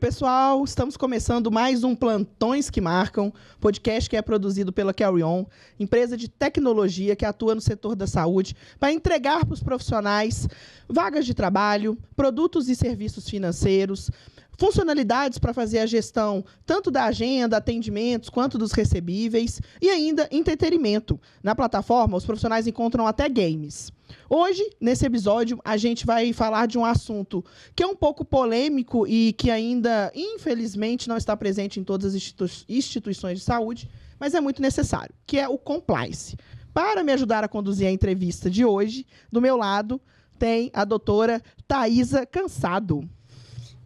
pessoal, estamos começando mais um Plantões que Marcam, podcast que é produzido pela Carry On, empresa de tecnologia que atua no setor da saúde, para entregar para os profissionais vagas de trabalho, produtos e serviços financeiros, funcionalidades para fazer a gestão tanto da agenda, atendimentos, quanto dos recebíveis e ainda entretenimento. Na plataforma, os profissionais encontram até games. Hoje, nesse episódio, a gente vai falar de um assunto que é um pouco polêmico e que ainda, infelizmente, não está presente em todas as instituições de saúde, mas é muito necessário, que é o compliance. Para me ajudar a conduzir a entrevista de hoje, do meu lado, tem a doutora Thaisa Cansado.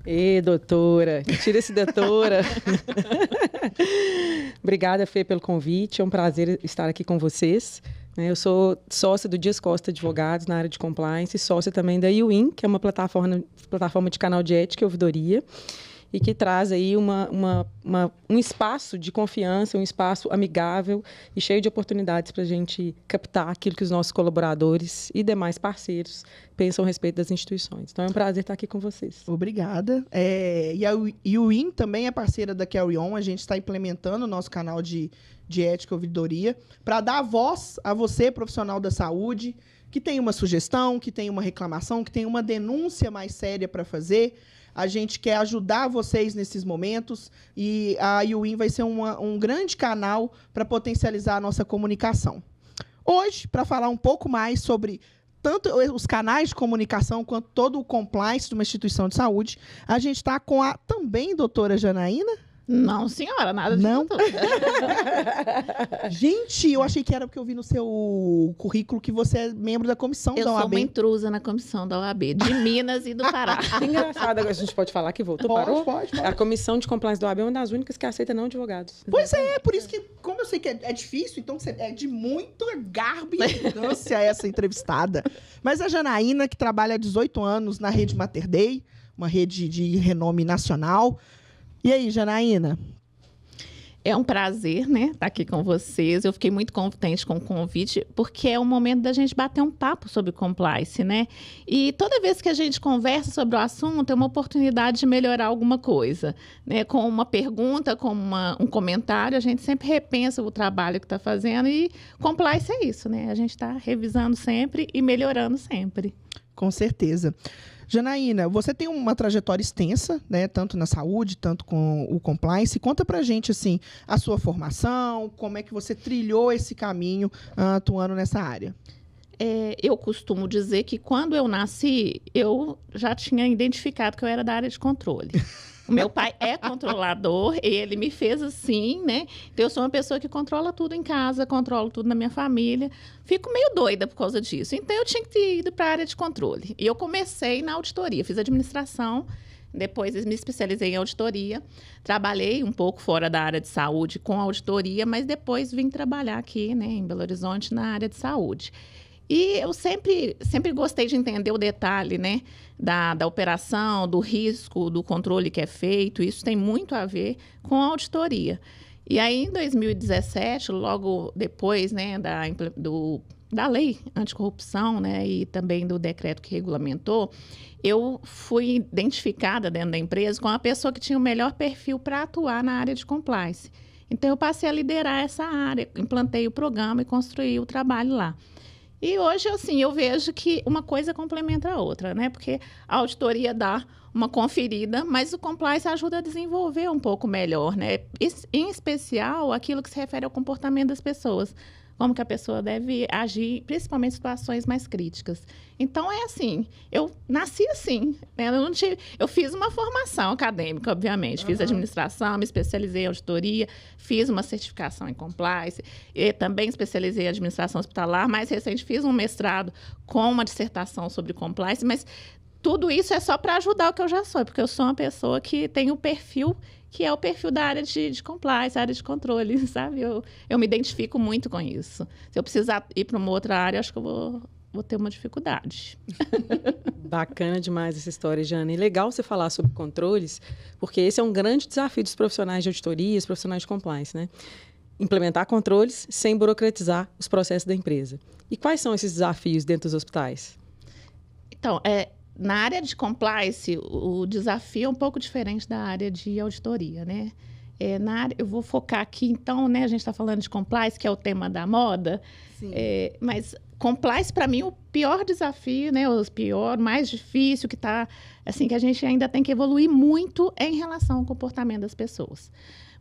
Ê, doutora, tira esse doutora. Obrigada, Fê, pelo convite. É um prazer estar aqui com vocês. Eu sou sócia do Dias Costa Advogados na área de compliance e sócia também da UIN, que é uma plataforma de canal de ética e ouvidoria, e que traz aí um espaço de confiança, um espaço amigável e cheio de oportunidades para a gente captar aquilo que os nossos colaboradores e demais parceiros pensam a respeito das instituições. Então, é um prazer estar aqui com vocês. Obrigada. E a UIN também é parceira da Carry On. A gente está implementando o nosso canal de ética e ouvidoria para dar voz a você, profissional da saúde, que tem uma sugestão, que tem uma reclamação, que tem uma denúncia mais séria para fazer. A gente quer ajudar vocês nesses momentos e a UIN vai ser um grande canal para potencializar a nossa comunicação. Hoje, para falar um pouco mais sobre tanto os canais de comunicação quanto todo o compliance de uma instituição de saúde, a gente está com a também doutora Janaína. Não, senhora, nada de não. Gente, eu achei que era porque eu vi no seu currículo que você é membro da comissão da OAB. Eu sou uma intrusa na comissão da OAB, de Minas e do Pará. Engraçado, agora a gente pode falar que voltou, parou? Pode. A comissão de compliance da OAB é uma das únicas que aceita não advogados. Pois é, por isso que, como eu sei que é difícil, então é de muito garbo e elegância essa entrevistada. Mas a Janaína, que trabalha há 18 anos na rede Mater Dei, uma rede de renome nacional. E aí, Janaína? É um prazer, né, estar aqui com vocês. Eu fiquei muito contente com o convite, porque é o momento da gente bater um papo sobre compliance, né? E toda vez que a gente conversa sobre o assunto, é uma oportunidade de melhorar alguma coisa, né? Com uma pergunta, com um comentário, a gente sempre repensa o trabalho que está fazendo e compliance é isso, né? A gente está revisando sempre e melhorando sempre. Com certeza. Janaína, você tem uma trajetória extensa, né, tanto na saúde, tanto com o compliance. Conta pra gente, assim, a sua formação, como é que você trilhou esse caminho atuando nessa área. Eu costumo dizer que quando eu nasci, eu já tinha identificado que eu era da área de controle. O meu pai é controlador, ele me fez assim, né? Então, eu sou uma pessoa que controla tudo em casa, controlo tudo na minha família. Fico meio doida por causa disso. Então, eu tinha que ter ido para a área de controle. E eu comecei na auditoria, fiz administração, depois me especializei em auditoria. Trabalhei um pouco fora da área de saúde com auditoria, mas depois vim trabalhar aqui, né, em Belo Horizonte, na área de saúde. E eu sempre gostei de entender o detalhe, né, da operação, do risco, do controle que é feito. Isso tem muito a ver com a auditoria. E aí, em 2017, logo depois, né, da lei anticorrupção, né, e também do decreto que regulamentou, eu fui identificada dentro da empresa com a pessoa que tinha o melhor perfil para atuar na área de compliance. Então, eu passei a liderar essa área, implantei o programa e construí o trabalho lá. E hoje, assim, eu vejo que uma coisa complementa a outra, né? Porque a auditoria dá uma conferida, mas o compliance ajuda a desenvolver um pouco melhor, né? Em especial, aquilo que se refere ao comportamento das pessoas. Como que a pessoa deve agir, principalmente em situações mais críticas. Então, é assim, eu nasci assim, né? Eu fiz uma formação acadêmica, obviamente. Fiz administração, me especializei em auditoria, fiz uma certificação em compliance, e também especializei em administração hospitalar. Mais recente, fiz um mestrado com uma dissertação sobre compliance, mas tudo isso é só para ajudar o que eu já sou, porque eu sou uma pessoa que tem o perfil que é o perfil da área de compliance, área de controle, sabe? Eu me identifico muito com isso. Se eu precisar ir para uma outra área, acho que eu vou ter uma dificuldade. Bacana demais essa história, Jana. E legal você falar sobre controles, porque esse é um grande desafio dos profissionais de auditoria, os profissionais de compliance, né? Implementar controles sem burocratizar os processos da empresa. E quais são esses desafios dentro dos hospitais? Então, Na área de compliance, o desafio é um pouco diferente da área de auditoria, né? Eu vou focar aqui, então, né? A gente está falando de compliance, que é o tema da moda. Mas compliance, para mim, o pior desafio, né? Mais difícil, que tá, assim, que a gente ainda tem que evoluir muito em relação ao comportamento das pessoas.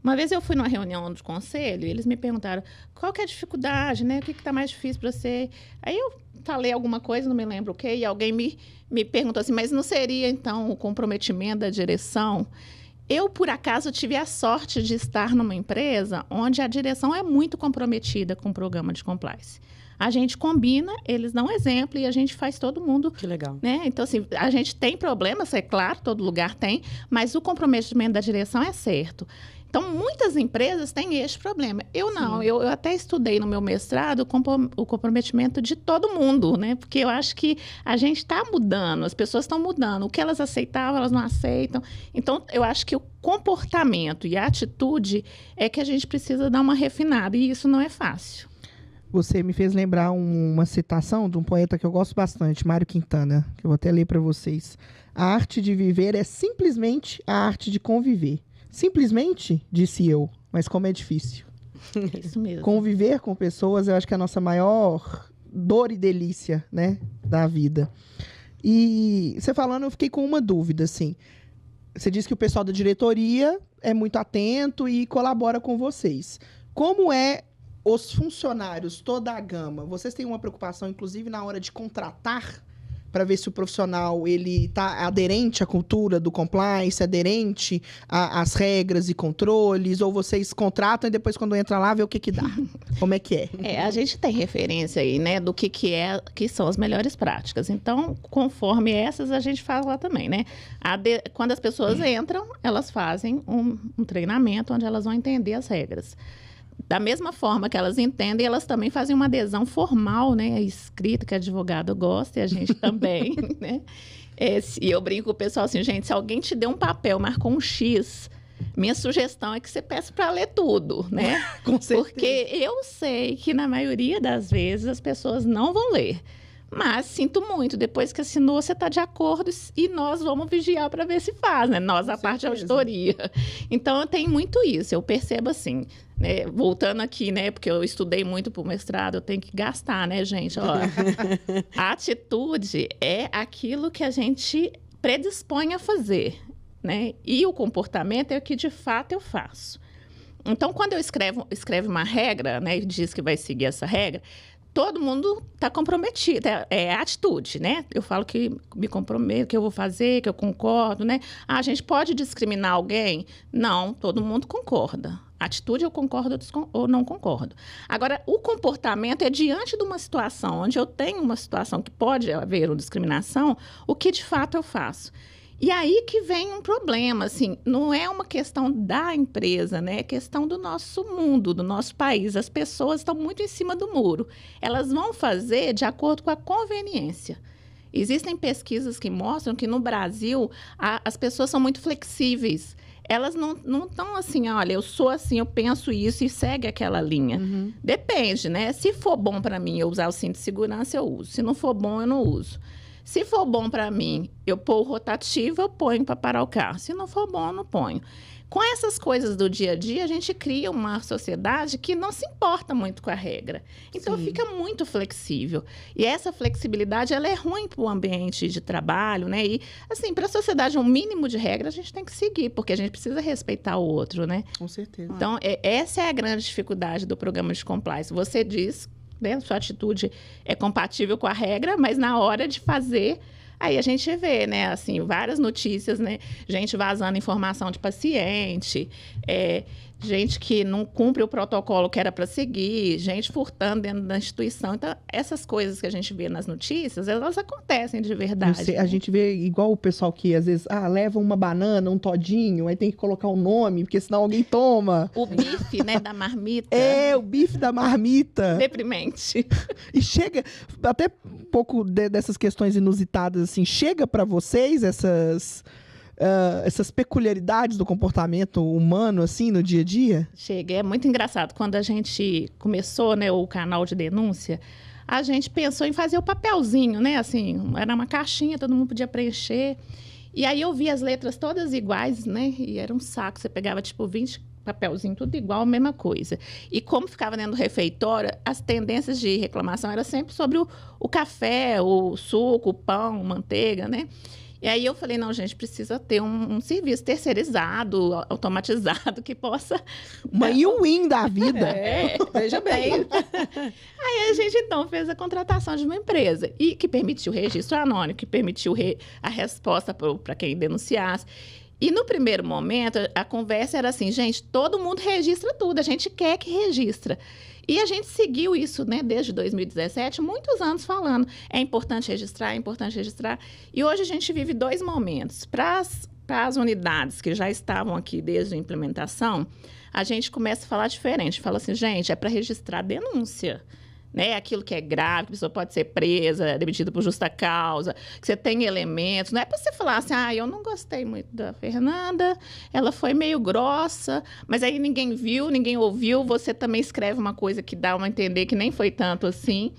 Uma vez eu fui numa reunião de conselho e eles me perguntaram qual que é a dificuldade, né? O que está mais difícil para você? Aí eu falei alguma coisa, não me lembro o quê, e alguém me perguntou assim, mas não seria, então, o comprometimento da direção? Eu, por acaso, tive a sorte de estar numa empresa onde a direção é muito comprometida com o programa de compliance. A gente combina, eles dão exemplo e a gente faz todo mundo. Que legal. Né? Então, assim, a gente tem problemas, é claro, todo lugar tem, mas o comprometimento da direção é certo. Então, muitas empresas têm este problema. Eu não, eu até estudei no meu mestrado o comprometimento de todo mundo, né? Porque eu acho que a gente está mudando, as pessoas estão mudando. O que elas aceitavam, elas não aceitam. Então, eu acho que o comportamento e a atitude é que a gente precisa dar uma refinada, e isso não é fácil. Você me fez lembrar uma citação de um poeta que eu gosto bastante, Mário Quintana, que eu vou até ler para vocês. A arte de viver é simplesmente a arte de conviver. Simplesmente, disse eu, mas como é difícil. Isso mesmo. Conviver com pessoas, eu acho que é a nossa maior dor e delícia, né, da vida. E você falando, eu fiquei com uma dúvida, assim. Você disse que o pessoal da diretoria é muito atento e colabora com vocês. Como é os funcionários, toda a gama? Vocês têm uma preocupação, inclusive, na hora de contratar, para ver se o profissional ele está aderente à cultura do compliance, aderente às regras e controles, ou vocês contratam e depois, quando entra lá, vê o que dá? Como é que é? A gente tem referência aí, né, do que são as melhores práticas. Então, conforme essas, a gente faz lá também, né? Quando as pessoas entram, elas fazem um treinamento onde elas vão entender as regras. Da mesma forma que elas entendem, elas também fazem uma adesão formal, né, escrita, que a advogada gosta, e a gente também, né? E eu brinco com o pessoal assim, gente, se alguém te deu um papel, marcou um X, minha sugestão é que você peça para ler tudo, né? Com certeza. Porque eu sei que, na maioria das vezes, as pessoas não vão ler. Mas sinto muito, depois que assinou, você está de acordo e nós vamos vigiar para ver se faz, né? Nós, a parte de auditoria. Então, tem muito isso, eu percebo assim, né? Voltando aqui, né? Porque eu estudei muito para o mestrado, eu tenho que gastar, né, gente? Ó, a atitude é aquilo que a gente predispõe a fazer, né? E o comportamento é o que, de fato, eu faço. Então, quando eu escrevo uma regra, né? E diz que vai seguir essa regra, todo mundo está comprometido, é a atitude, né? Eu falo que me comprometo, que eu vou fazer, que eu concordo, né? A gente pode discriminar alguém? Não, todo mundo concorda. Atitude eu concordo ou não concordo. Agora, o comportamento é diante de uma situação onde eu tenho uma situação que pode haver uma discriminação, o que de fato eu faço. E aí que vem um problema, assim, não é uma questão da empresa, né? É questão do nosso mundo, do nosso país. As pessoas estão muito em cima do muro. Elas vão fazer de acordo com a conveniência. Existem pesquisas que mostram que no Brasil as pessoas são muito flexíveis. Elas não estão assim, olha, eu sou assim, eu penso isso e segue aquela linha. Uhum. Depende, né? Se for bom para mim eu usar o cinto de segurança, eu uso. Se não for bom, eu não uso. Se for bom para mim, eu pôr o rotativo, eu ponho para parar o carro. Se não for bom, eu não ponho. Com essas coisas do dia a dia, a gente cria uma sociedade que não se importa muito com a regra. Então, fica muito flexível. E essa flexibilidade, ela é ruim para o ambiente de trabalho, né? E, assim, para a sociedade, um mínimo de regra a gente tem que seguir, porque a gente precisa respeitar o outro, né? Com certeza. Então, essa é a grande dificuldade do programa de compliance. Você diz, né, sua atitude é compatível com a regra, mas na hora de fazer, aí a gente vê, né, assim, várias notícias, né, gente vazando informação de paciente, gente que não cumpre o protocolo que era para seguir, gente furtando dentro da instituição. Então, essas coisas que a gente vê nas notícias, elas acontecem de verdade. A gente vê igual o pessoal que, às vezes, leva uma banana, um todinho, aí tem que colocar um nome, porque senão alguém toma. O bife, né, da marmita. O bife da marmita. Deprimente. E chega, até um pouco dessas questões inusitadas, assim, chega para vocês essas essas peculiaridades do comportamento humano, assim, no dia a dia? Chega, é muito engraçado. Quando a gente começou, né, o canal de denúncia, a gente pensou em fazer o papelzinho, né? Assim, era uma caixinha, todo mundo podia preencher. E aí eu vi as letras todas iguais, né? E era um saco. Você pegava, tipo, 20 papelzinhos, tudo igual, a mesma coisa. E como ficava dentro do refeitório, as tendências de reclamação eram sempre sobre o café, o suco, o pão, manteiga, né? E aí eu falei, não, gente, precisa ter um serviço terceirizado, automatizado, que possa... Uma win da vida. Veja bem. Aí a gente, então, fez a contratação de uma empresa, e que permitiu o registro anônimo, que permitiu a resposta para quem denunciasse. E no primeiro momento, a conversa era assim, gente, todo mundo registra tudo, a gente quer que registra. E a gente seguiu isso, né, desde 2017, muitos anos falando. É importante registrar, é importante registrar. E hoje a gente vive 2 momentos. Para as unidades que já estavam aqui desde a implementação, a gente começa a falar diferente. Fala assim, gente, é para registrar denúncia. Né? Aquilo que é grave, que a pessoa pode ser presa, demitida por justa causa, que você tem elementos. Não é para você falar assim, eu não gostei muito da Fernanda, ela foi meio grossa, mas aí ninguém viu, ninguém ouviu, você também escreve uma coisa que dá a entender que nem foi tanto assim.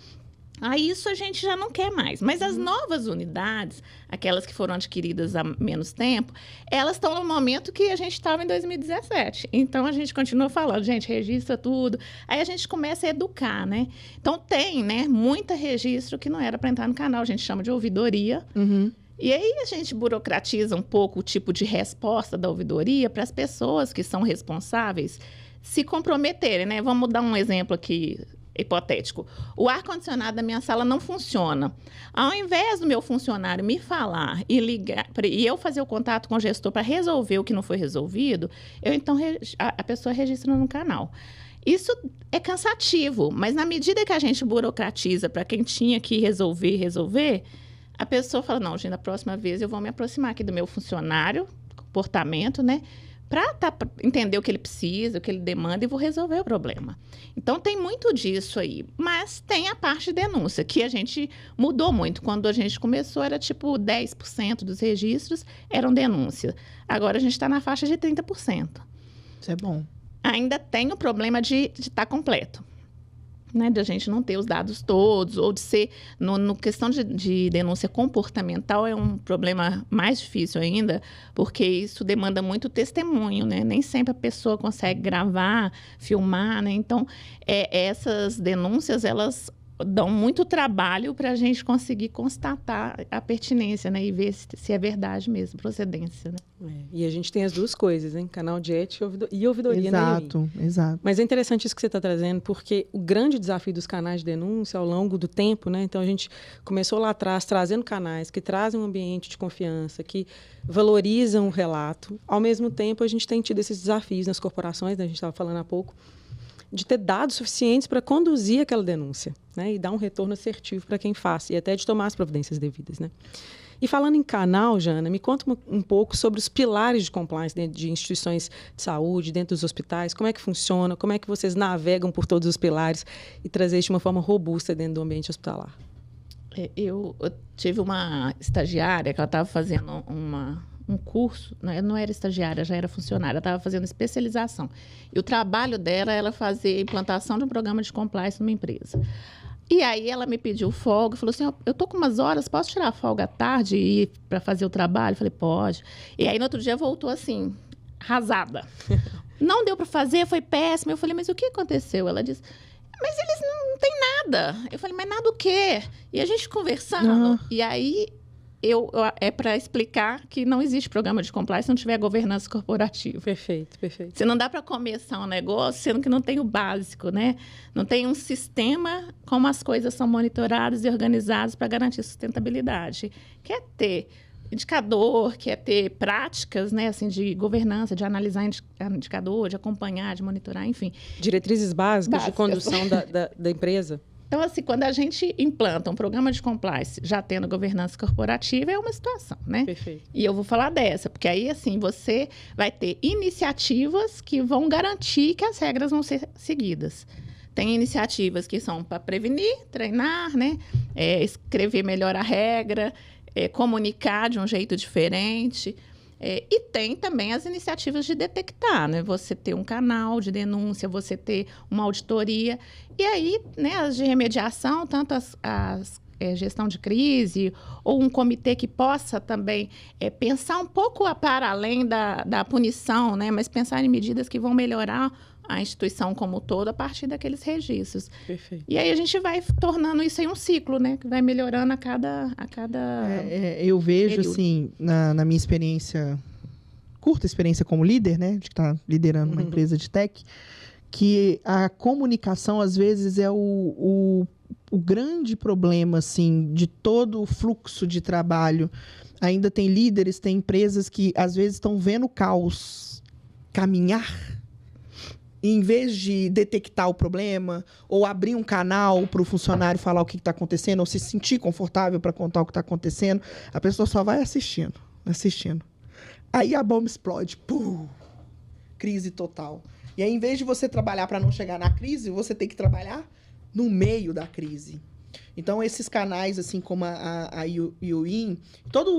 Aí isso a gente já não quer mais. Mas as novas unidades, aquelas que foram adquiridas há menos tempo, elas estão no momento que a gente estava em 2017. Então, a gente continua falando, gente, registra tudo. Aí a gente começa a educar, né? Então, tem, né, muita registro que não era para entrar no canal. A gente chama de ouvidoria. Uhum. E aí a gente burocratiza um pouco o tipo de resposta da ouvidoria para as pessoas que são responsáveis se comprometerem, né? Vamos dar um exemplo aqui hipotético. O ar-condicionado da minha sala não funciona. Ao invés do meu funcionário me falar e ligar, e eu fazer o contato com o gestor para resolver o que não foi resolvido, então a pessoa registra no canal. Isso é cansativo, mas na medida que a gente burocratiza para quem tinha que resolver, a pessoa fala, não, gente, da próxima vez eu vou me aproximar aqui do meu funcionário, comportamento, né? Para entender o que ele precisa, o que ele demanda, e vou resolver o problema. Então, tem muito disso aí. Mas tem a parte de denúncia, que a gente mudou muito. Quando a gente começou, era tipo 10% dos registros eram denúncia. Agora, a gente está na faixa de 30%. Isso é bom. Ainda tem o problema de estar completo. Né, de a gente não ter os dados todos, ou de ser, no questão de denúncia comportamental, é um problema mais difícil ainda, porque isso demanda muito testemunho, né? Nem sempre a pessoa consegue gravar, filmar, né? Então, essas denúncias, elas dão muito trabalho para a gente conseguir constatar a pertinência, né? E ver se é verdade mesmo, procedência, né? E a gente tem as duas coisas, hein? Canal de ética e ouvidoria. Exato, exato. Mas é interessante isso que você está trazendo, porque o grande desafio dos canais de denúncia ao longo do tempo, né? Então, a gente começou lá atrás trazendo canais que trazem um ambiente de confiança, que valorizam o relato. Ao mesmo tempo, a gente tem tido esses desafios nas corporações, né? A gente estava falando há pouco, de ter dados suficientes para conduzir aquela denúncia, né? E dar um retorno assertivo para quem faz, e até de tomar as providências devidas, né? E falando em canal, Jana, me conta um pouco sobre os pilares de compliance dentro de instituições de saúde, dentro dos hospitais, como é que funciona, como é que vocês navegam por todos os pilares e trazer isso de uma forma robusta dentro do ambiente hospitalar. Eu tive uma estagiária que ela estava fazendo um curso, né? Não era estagiária, já era funcionária, estava fazendo especialização. E o trabalho dela era fazer a implantação de um programa de compliance numa empresa. E aí ela me pediu folga, falou assim, eu tô com umas horas, posso tirar a folga à tarde e ir para fazer o trabalho? Eu falei, pode. E aí no outro dia voltou assim, arrasada. Não deu para fazer, foi péssimo. Eu falei, mas o que aconteceu? Ela disse, mas eles não têm nada. Eu falei, mas nada o quê? E a gente conversando, e aí é para explicar que não existe programa de compliance se não tiver governança corporativa. Perfeito, perfeito. Você não dá para começar um negócio sendo que não tem o básico, né? Não tem um sistema como as coisas são monitoradas e organizadas para garantir sustentabilidade. Quer ter indicador, quer ter práticas, né, assim, de governança, de analisar indicador, de acompanhar, de monitorar, enfim. Diretrizes básicas de condução da empresa. Então, assim, quando a gente implanta um programa de compliance já tendo governança corporativa, é uma situação, né? Perfeito. E eu vou falar dessa, porque aí, assim, você vai ter iniciativas que vão garantir que as regras vão ser seguidas. Tem iniciativas que são para prevenir, treinar, né? Escrever melhor a regra, comunicar de um jeito diferente. E tem também as iniciativas de detectar, né? Você ter um canal de denúncia, você ter uma auditoria. E aí, né, as de remediação, tanto as gestão de crise, ou um comitê que possa também pensar um pouco para além da punição, né? Mas pensar em medidas que vão melhorar a instituição como um todo a partir daqueles registros. Perfeito. E aí a gente vai tornando isso em um ciclo, né? Que vai melhorando a cada eu vejo, período. assim, na minha experiência, curta experiência como líder, né? De estar liderando uma empresa de tech, que a comunicação, às vezes, é o grande problema, assim, de todo o fluxo de trabalho. Ainda tem líderes, tem empresas que, às vezes, estão vendo o caos caminhar. E, em vez de detectar o problema, ou abrir um canal para o funcionário falar o que está acontecendo, ou se sentir confortável para contar o que está acontecendo, a pessoa só vai assistindo. Aí a bomba explode. Pum! Crise total. E aí, em vez de você trabalhar para não chegar na crise, você tem que trabalhar no meio da crise. Então, esses canais, assim como a UIN, todo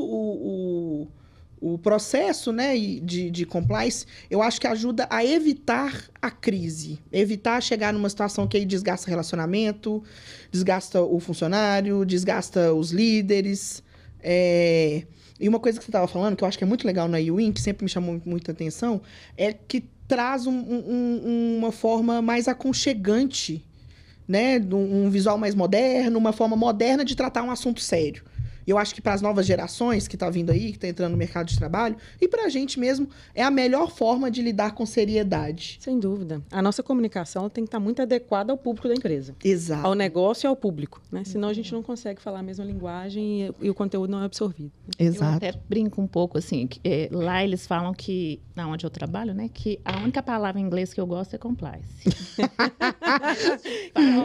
o processo, né, de compliance, eu acho que ajuda a evitar a crise. Evitar chegar numa situação que aí desgasta relacionamento, desgasta o funcionário, desgasta os líderes. E uma coisa que você estava falando, que eu acho que é muito legal na UIN, que sempre me chamou muita atenção, é que traz uma forma mais aconchegante, né? Um visual mais moderno, uma forma moderna de tratar um assunto sério. Eu acho que para as novas gerações que estão vindo aí, que estão entrando no mercado de trabalho, e para a gente mesmo, é a melhor forma de lidar com seriedade. Sem dúvida. A nossa comunicação tem que estar muito adequada ao público da empresa. Exato. Ao negócio e ao público, né? Senão a gente não consegue falar a mesma linguagem e o conteúdo não é absorvido. Exato. Eu até brinco um pouco, assim, que, lá eles falam que, na onde eu trabalho, né, que a única palavra em inglês que eu gosto é compliance.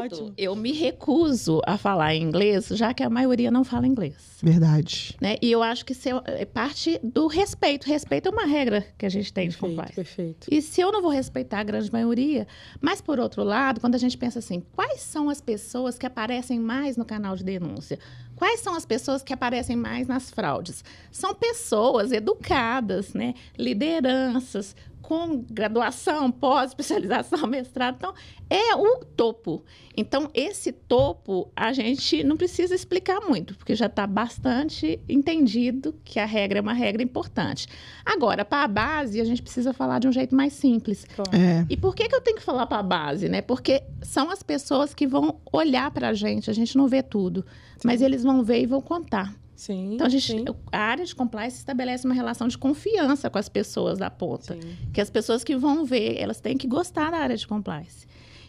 Ótimo. Eu me recuso a falar em inglês, já que a maioria não fala inglês. Verdade. Né? E eu acho que isso é parte do respeito. Respeito é uma regra que a gente tem de compliance. Perfeito. E se eu não vou respeitar a grande maioria, mas por outro lado, quando a gente pensa assim, quais são as pessoas que aparecem mais no canal de denúncia? Quais são as pessoas que aparecem mais nas fraudes? São pessoas educadas, né? Lideranças, com graduação, pós-especialização, mestrado. Então, é o topo. Então, esse topo, a gente não precisa explicar muito, porque já está bastante entendido que a regra é uma regra importante. Agora, para a base, a gente precisa falar de um jeito mais simples. Claro. E por que eu tenho que falar para a base, né? Porque são as pessoas que vão olhar para a gente não vê tudo, mas eles vão ver e vão contar. Sim, Então, a área de compliance estabelece uma relação de confiança com as pessoas da ponta. Sim. Que as pessoas que vão ver, elas têm que gostar da área de compliance.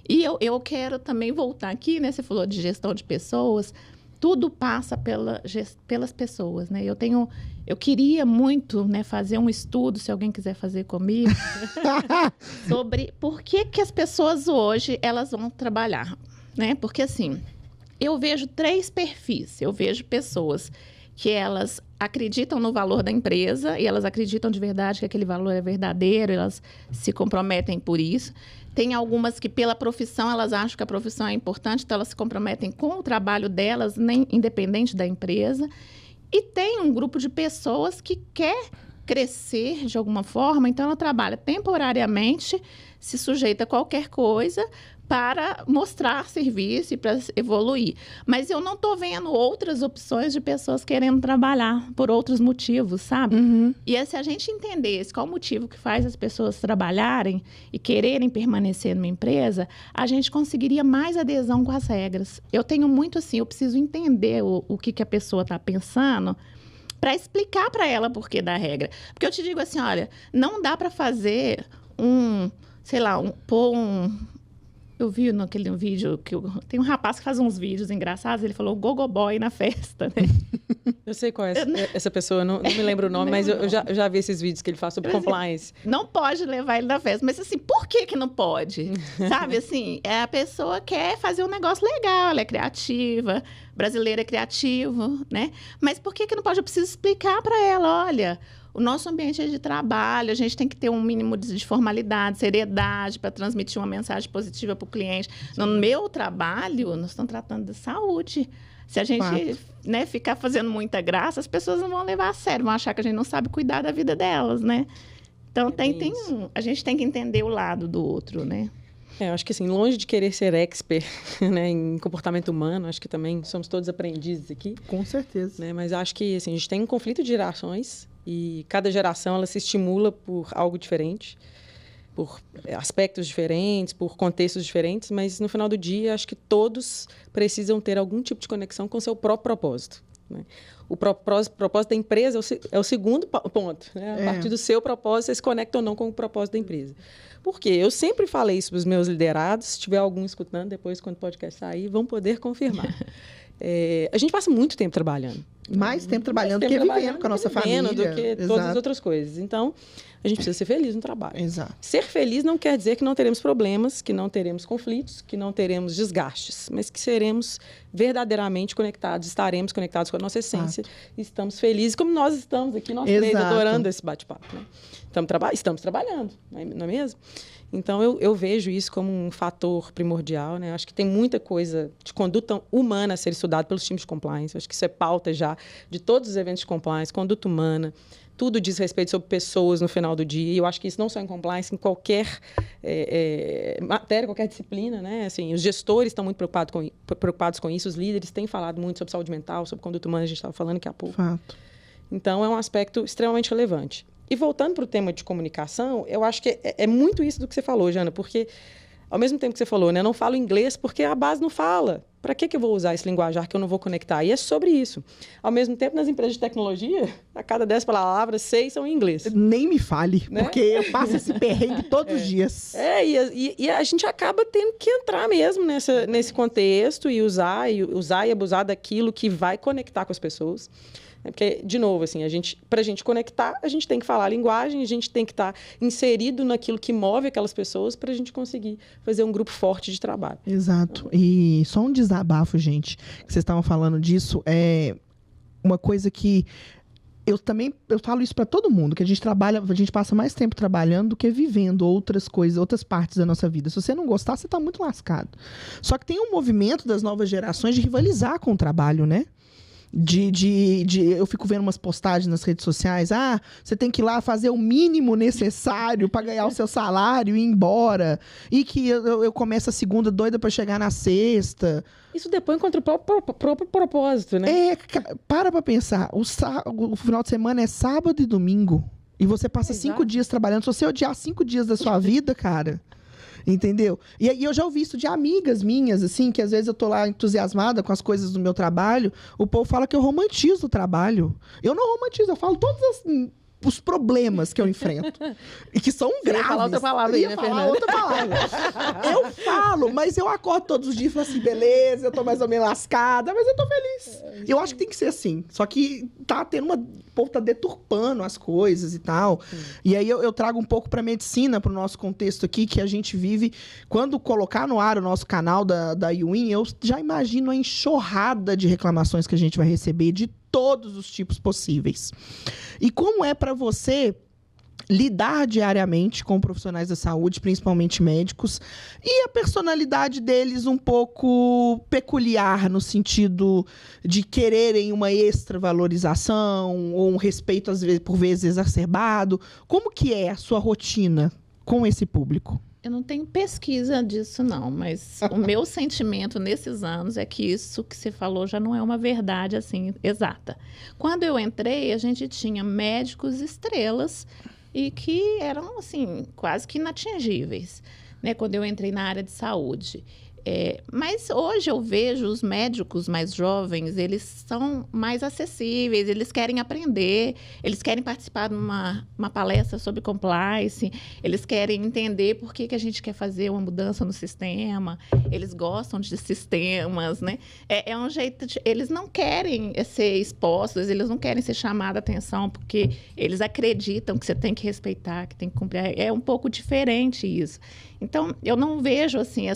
E eu quero também voltar aqui, né? Você falou de gestão de pessoas. Tudo passa pelas pessoas, né? Eu queria muito, né, fazer um estudo, se alguém quiser fazer comigo, sobre por que as pessoas hoje, elas vão trabalhar, né? Porque, assim, eu vejo 3 perfis. Eu vejo pessoas que elas acreditam no valor da empresa e elas acreditam de verdade que aquele valor é verdadeiro, elas se comprometem por isso. Tem algumas que, pela profissão, elas acham que a profissão é importante, então elas se comprometem com o trabalho delas, nem independente da empresa. E tem um grupo de pessoas que quer crescer de alguma forma, então ela trabalha temporariamente, se sujeita a qualquer coisa para mostrar serviço e para evoluir. Mas eu não estou vendo outras opções de pessoas querendo trabalhar por outros motivos, sabe? Uhum. E se a gente entendesse qual o motivo que faz as pessoas trabalharem e quererem permanecer numa empresa, a gente conseguiria mais adesão com as regras. Eu tenho muito assim, eu preciso entender o que a pessoa está pensando para explicar para ela por que da regra. Porque eu te digo assim, olha, não dá para fazer eu vi naquele vídeo que tem um rapaz que faz uns vídeos engraçados, ele falou gogo boy na festa, né? Eu sei qual é essa pessoa, não me lembro o nome, mas eu já vi esses vídeos que ele faz sobre compliance. Não pode levar ele na festa, mas assim, por que não pode? Sabe, assim, a pessoa quer fazer um negócio legal, ela é criativa, brasileiro é criativo, né? Mas por que não pode? Eu preciso explicar para ela, olha, o nosso ambiente é de trabalho, a gente tem que ter um mínimo de formalidade, seriedade para transmitir uma mensagem positiva para o cliente. No meu trabalho, nós estamos tratando de saúde. Se a gente, né, ficar fazendo muita graça, as pessoas não vão levar a sério, vão achar que a gente não sabe cuidar da vida delas, né? Então, a gente tem que entender o lado do outro, né? Eu acho que, assim, longe de querer ser expert, né, em comportamento humano, acho que também somos todos aprendizes aqui. Com certeza. Né, mas acho que, assim, a gente tem um conflito de gerações e cada geração, ela se estimula por algo diferente, por aspectos diferentes, por contextos diferentes, mas, no final do dia, acho que todos precisam ter algum tipo de conexão com o seu próprio propósito. Né? O propósito da empresa é o segundo ponto. Né? A partir do seu propósito, você se conecta ou não com o propósito da empresa. Por quê? Eu sempre falei isso para os meus liderados. Se tiver algum escutando, depois, quando o podcast sair, vão poder confirmar. A gente passa muito tempo trabalhando. Mais tempo trabalhando do que vivendo com a nossa família. Do que todas as outras coisas. Então, a gente precisa ser feliz no trabalho. Exato. Ser feliz não quer dizer que não teremos problemas, que não teremos conflitos, que não teremos desgastes, mas que seremos verdadeiramente conectados, estaremos conectados com a nossa essência, e estamos felizes, como nós estamos aqui, nós três, adorando esse bate-papo. Né? Estamos trabalhando, não é mesmo? Então, eu vejo isso como um fator primordial. Né? Acho que tem muita coisa de conduta humana a ser estudada pelos times de compliance. Acho que isso é pauta já de todos os eventos de compliance, conduta humana. Tudo diz respeito sobre pessoas no final do dia. E eu acho que isso não só em compliance, em qualquer matéria, qualquer disciplina. Né? Assim, os gestores estão muito preocupados com isso. Os líderes têm falado muito sobre saúde mental, sobre conduta humana. A gente estava falando daqui a pouco. Fato. Então, é um aspecto extremamente relevante. E voltando para o tema de comunicação, eu acho que é muito isso do que você falou, Jana, porque, ao mesmo tempo que você falou, né, eu não falo inglês porque a base não fala. Para que eu vou usar esse linguajar que eu não vou conectar? E é sobre isso. Ao mesmo tempo, nas empresas de tecnologia, a cada 10 palavras, 6 são em inglês. Nem me fale, né? Porque eu passo esse perrengue todos os dias. E a gente acaba tendo que entrar mesmo nesse contexto e usar e abusar daquilo que vai conectar com as pessoas. Porque, de novo, assim, para a gente conectar, a gente tem que falar a linguagem, a gente tem que estar inserido naquilo que move aquelas pessoas para a gente conseguir fazer um grupo forte de trabalho. Exato. E só um desabafo, gente, que vocês estavam falando disso, é uma coisa que eu falo isso para todo mundo, que a gente passa mais tempo trabalhando do que vivendo outras coisas, outras partes da nossa vida. Se você não gostar, você está muito lascado. Só que tem um movimento das novas gerações de rivalizar com o trabalho, né? Eu fico vendo umas postagens nas redes sociais. Você tem que ir lá fazer o mínimo necessário para ganhar o seu salário e ir embora. E que eu começo a segunda doida para chegar na sexta. Isso depõe contra o próprio propósito, né? Para pensar. O final de semana é sábado e domingo. E você passa 5 dias trabalhando. Se você odiar 5 dias da sua vida, cara... Entendeu? E aí eu já ouvi isso de amigas minhas, assim, que às vezes eu tô lá entusiasmada com as coisas do meu trabalho, o povo fala que eu romantizo o trabalho. Eu não romantizo, eu falo todos os problemas que eu enfrento. E que são graves. Falar outra palavra aí, né, Fernanda? Outra palavra. Eu falo, mas eu acordo todos os dias e falo assim, beleza, eu tô mais ou menos lascada, mas eu tô feliz. Eu acho que tem que ser assim. Só que tá tendo o povo tá deturpando as coisas e tal. E aí eu trago um pouco pra medicina, pro nosso contexto aqui, que a gente vive. Quando colocar no ar o nosso canal da UIN, eu já imagino a enxurrada de reclamações que a gente vai receber de todos os tipos possíveis. E como é para você lidar diariamente com profissionais da saúde, principalmente médicos, e a personalidade deles um pouco peculiar, no sentido de quererem uma extravalorização ou um respeito, às vezes, por vezes, exacerbado? Como que é a sua rotina com esse público? Eu não tenho pesquisa disso, não, mas o meu sentimento nesses anos é que isso que você falou já não é uma verdade, assim, exata. Quando eu entrei, a gente tinha médicos estrelas e que eram, assim, quase que inatingíveis, né? Quando eu entrei na área de saúde. Mas hoje eu vejo os médicos mais jovens, eles são mais acessíveis, eles querem aprender, eles querem participar de uma palestra sobre compliance, eles querem entender por que a gente quer fazer uma mudança no sistema, eles gostam de sistemas, né? É um jeito eles não querem ser expostos, eles não querem ser chamados a atenção, porque eles acreditam que você tem que respeitar, que tem que cumprir. É um pouco diferente isso. Então, eu não vejo, assim,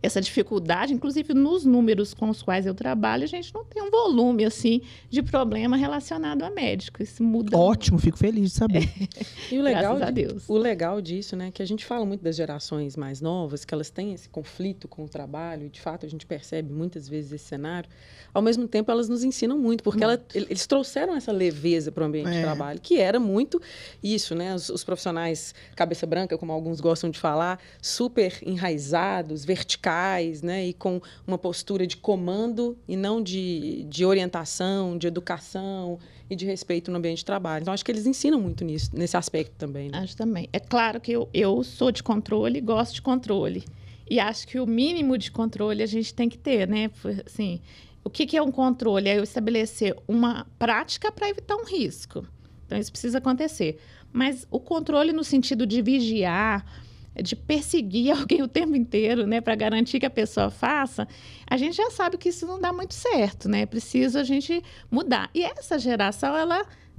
essa dificuldade, inclusive nos números com os quais eu trabalho, a gente não tem um volume assim de problema relacionado a médico. Isso muda. Ótimo, fico feliz de saber. E o legal, Graças a Deus. o legal disso, né, que a gente fala muito das gerações mais novas, que elas têm esse conflito com o trabalho, e de fato a gente percebe muitas vezes esse cenário. Ao mesmo tempo, elas nos ensinam muito, porque eles trouxeram essa leveza para o ambiente de trabalho, que era muito isso, né? Os profissionais cabeça branca, como alguns gostam de falar, super enraizados, verticais, né? E com uma postura de comando e não de orientação, de educação e de respeito no ambiente de trabalho. Então, acho que eles ensinam muito nisso, nesse aspecto também. Né? Acho também. É claro que eu sou de controle, gosto de controle. E acho que o mínimo de controle a gente tem que ter, né? Assim, o que é um controle? É eu estabelecer uma prática para evitar um risco. Então, isso precisa acontecer. Mas o controle no sentido de vigiar, de perseguir alguém o tempo inteiro, né, para garantir que a pessoa faça, a gente já sabe que isso não dá muito certo, né? Precisa a gente mudar. E essa geração,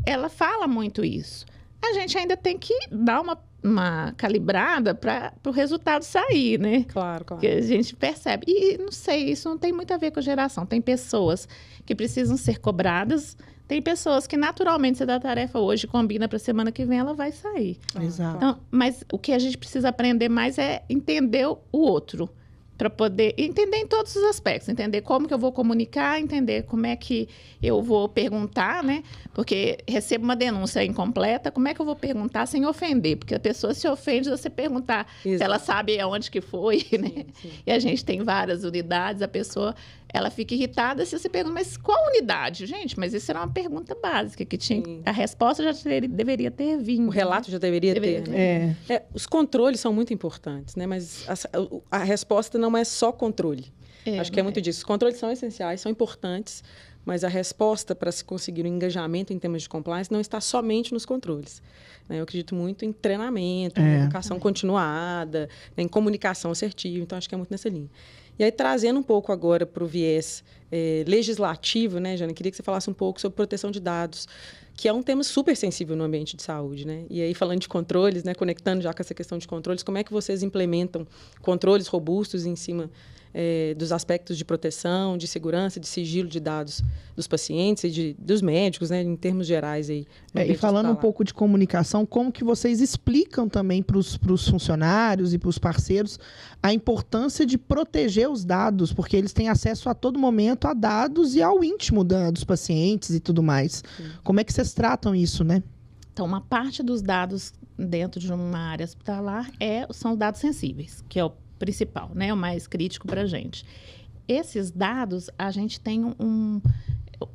ela fala muito isso. A gente ainda tem que dar uma calibrada para o resultado sair, né? Claro. Que a gente percebe. E, não sei, isso não tem muito a ver com geração. Tem pessoas que precisam ser cobradas, tem pessoas que, naturalmente, se dá tarefa hoje, combina para a semana que vem, ela vai sair. Exato. Então, mas o que a gente precisa aprender mais é entender o outro, para poder entender em todos os aspectos, entender como que eu vou comunicar, entender como é que eu vou perguntar, né? Porque recebo uma denúncia incompleta, como é que eu vou perguntar sem ofender? Porque a pessoa se ofende se você perguntar se ela sabe aonde que foi, né? Sim. E a gente tem várias unidades, a pessoa, ela fica irritada se você pergunta, mas qual unidade? Gente, mas isso era uma pergunta básica, que tinha, a resposta já deveria ter vindo. O relato já deveria ter. Né? Os controles são muito importantes, né? Mas a resposta não é só controle. Acho que é muito disso. Os controles são essenciais, são importantes, mas a resposta para se conseguir um engajamento em temas de compliance não está somente nos controles. Né? Eu acredito muito em treinamento, em educação continuada, né? Em comunicação assertiva. Então, acho que é muito nessa linha. E aí, trazendo um pouco agora para o viés legislativo, né, Jana? Queria que você falasse um pouco sobre proteção de dados, que é um tema super sensível no ambiente de saúde, né? E aí, falando de controles, né, conectando já com essa questão de controles, como é que vocês implementam controles robustos em cima dos aspectos de proteção, de segurança, de sigilo de dados dos pacientes e dos médicos, né, em termos gerais aí. E falando um pouco de comunicação, como que vocês explicam também para os funcionários e para os parceiros a importância de proteger os dados, porque eles têm acesso a todo momento a dados e ao íntimo dos pacientes e tudo mais. Sim. Como é que vocês tratam isso, né? Então, uma parte dos dados dentro de uma área hospitalar são dados sensíveis, que é o principal, né? O mais crítico para a gente. Esses dados, a gente tem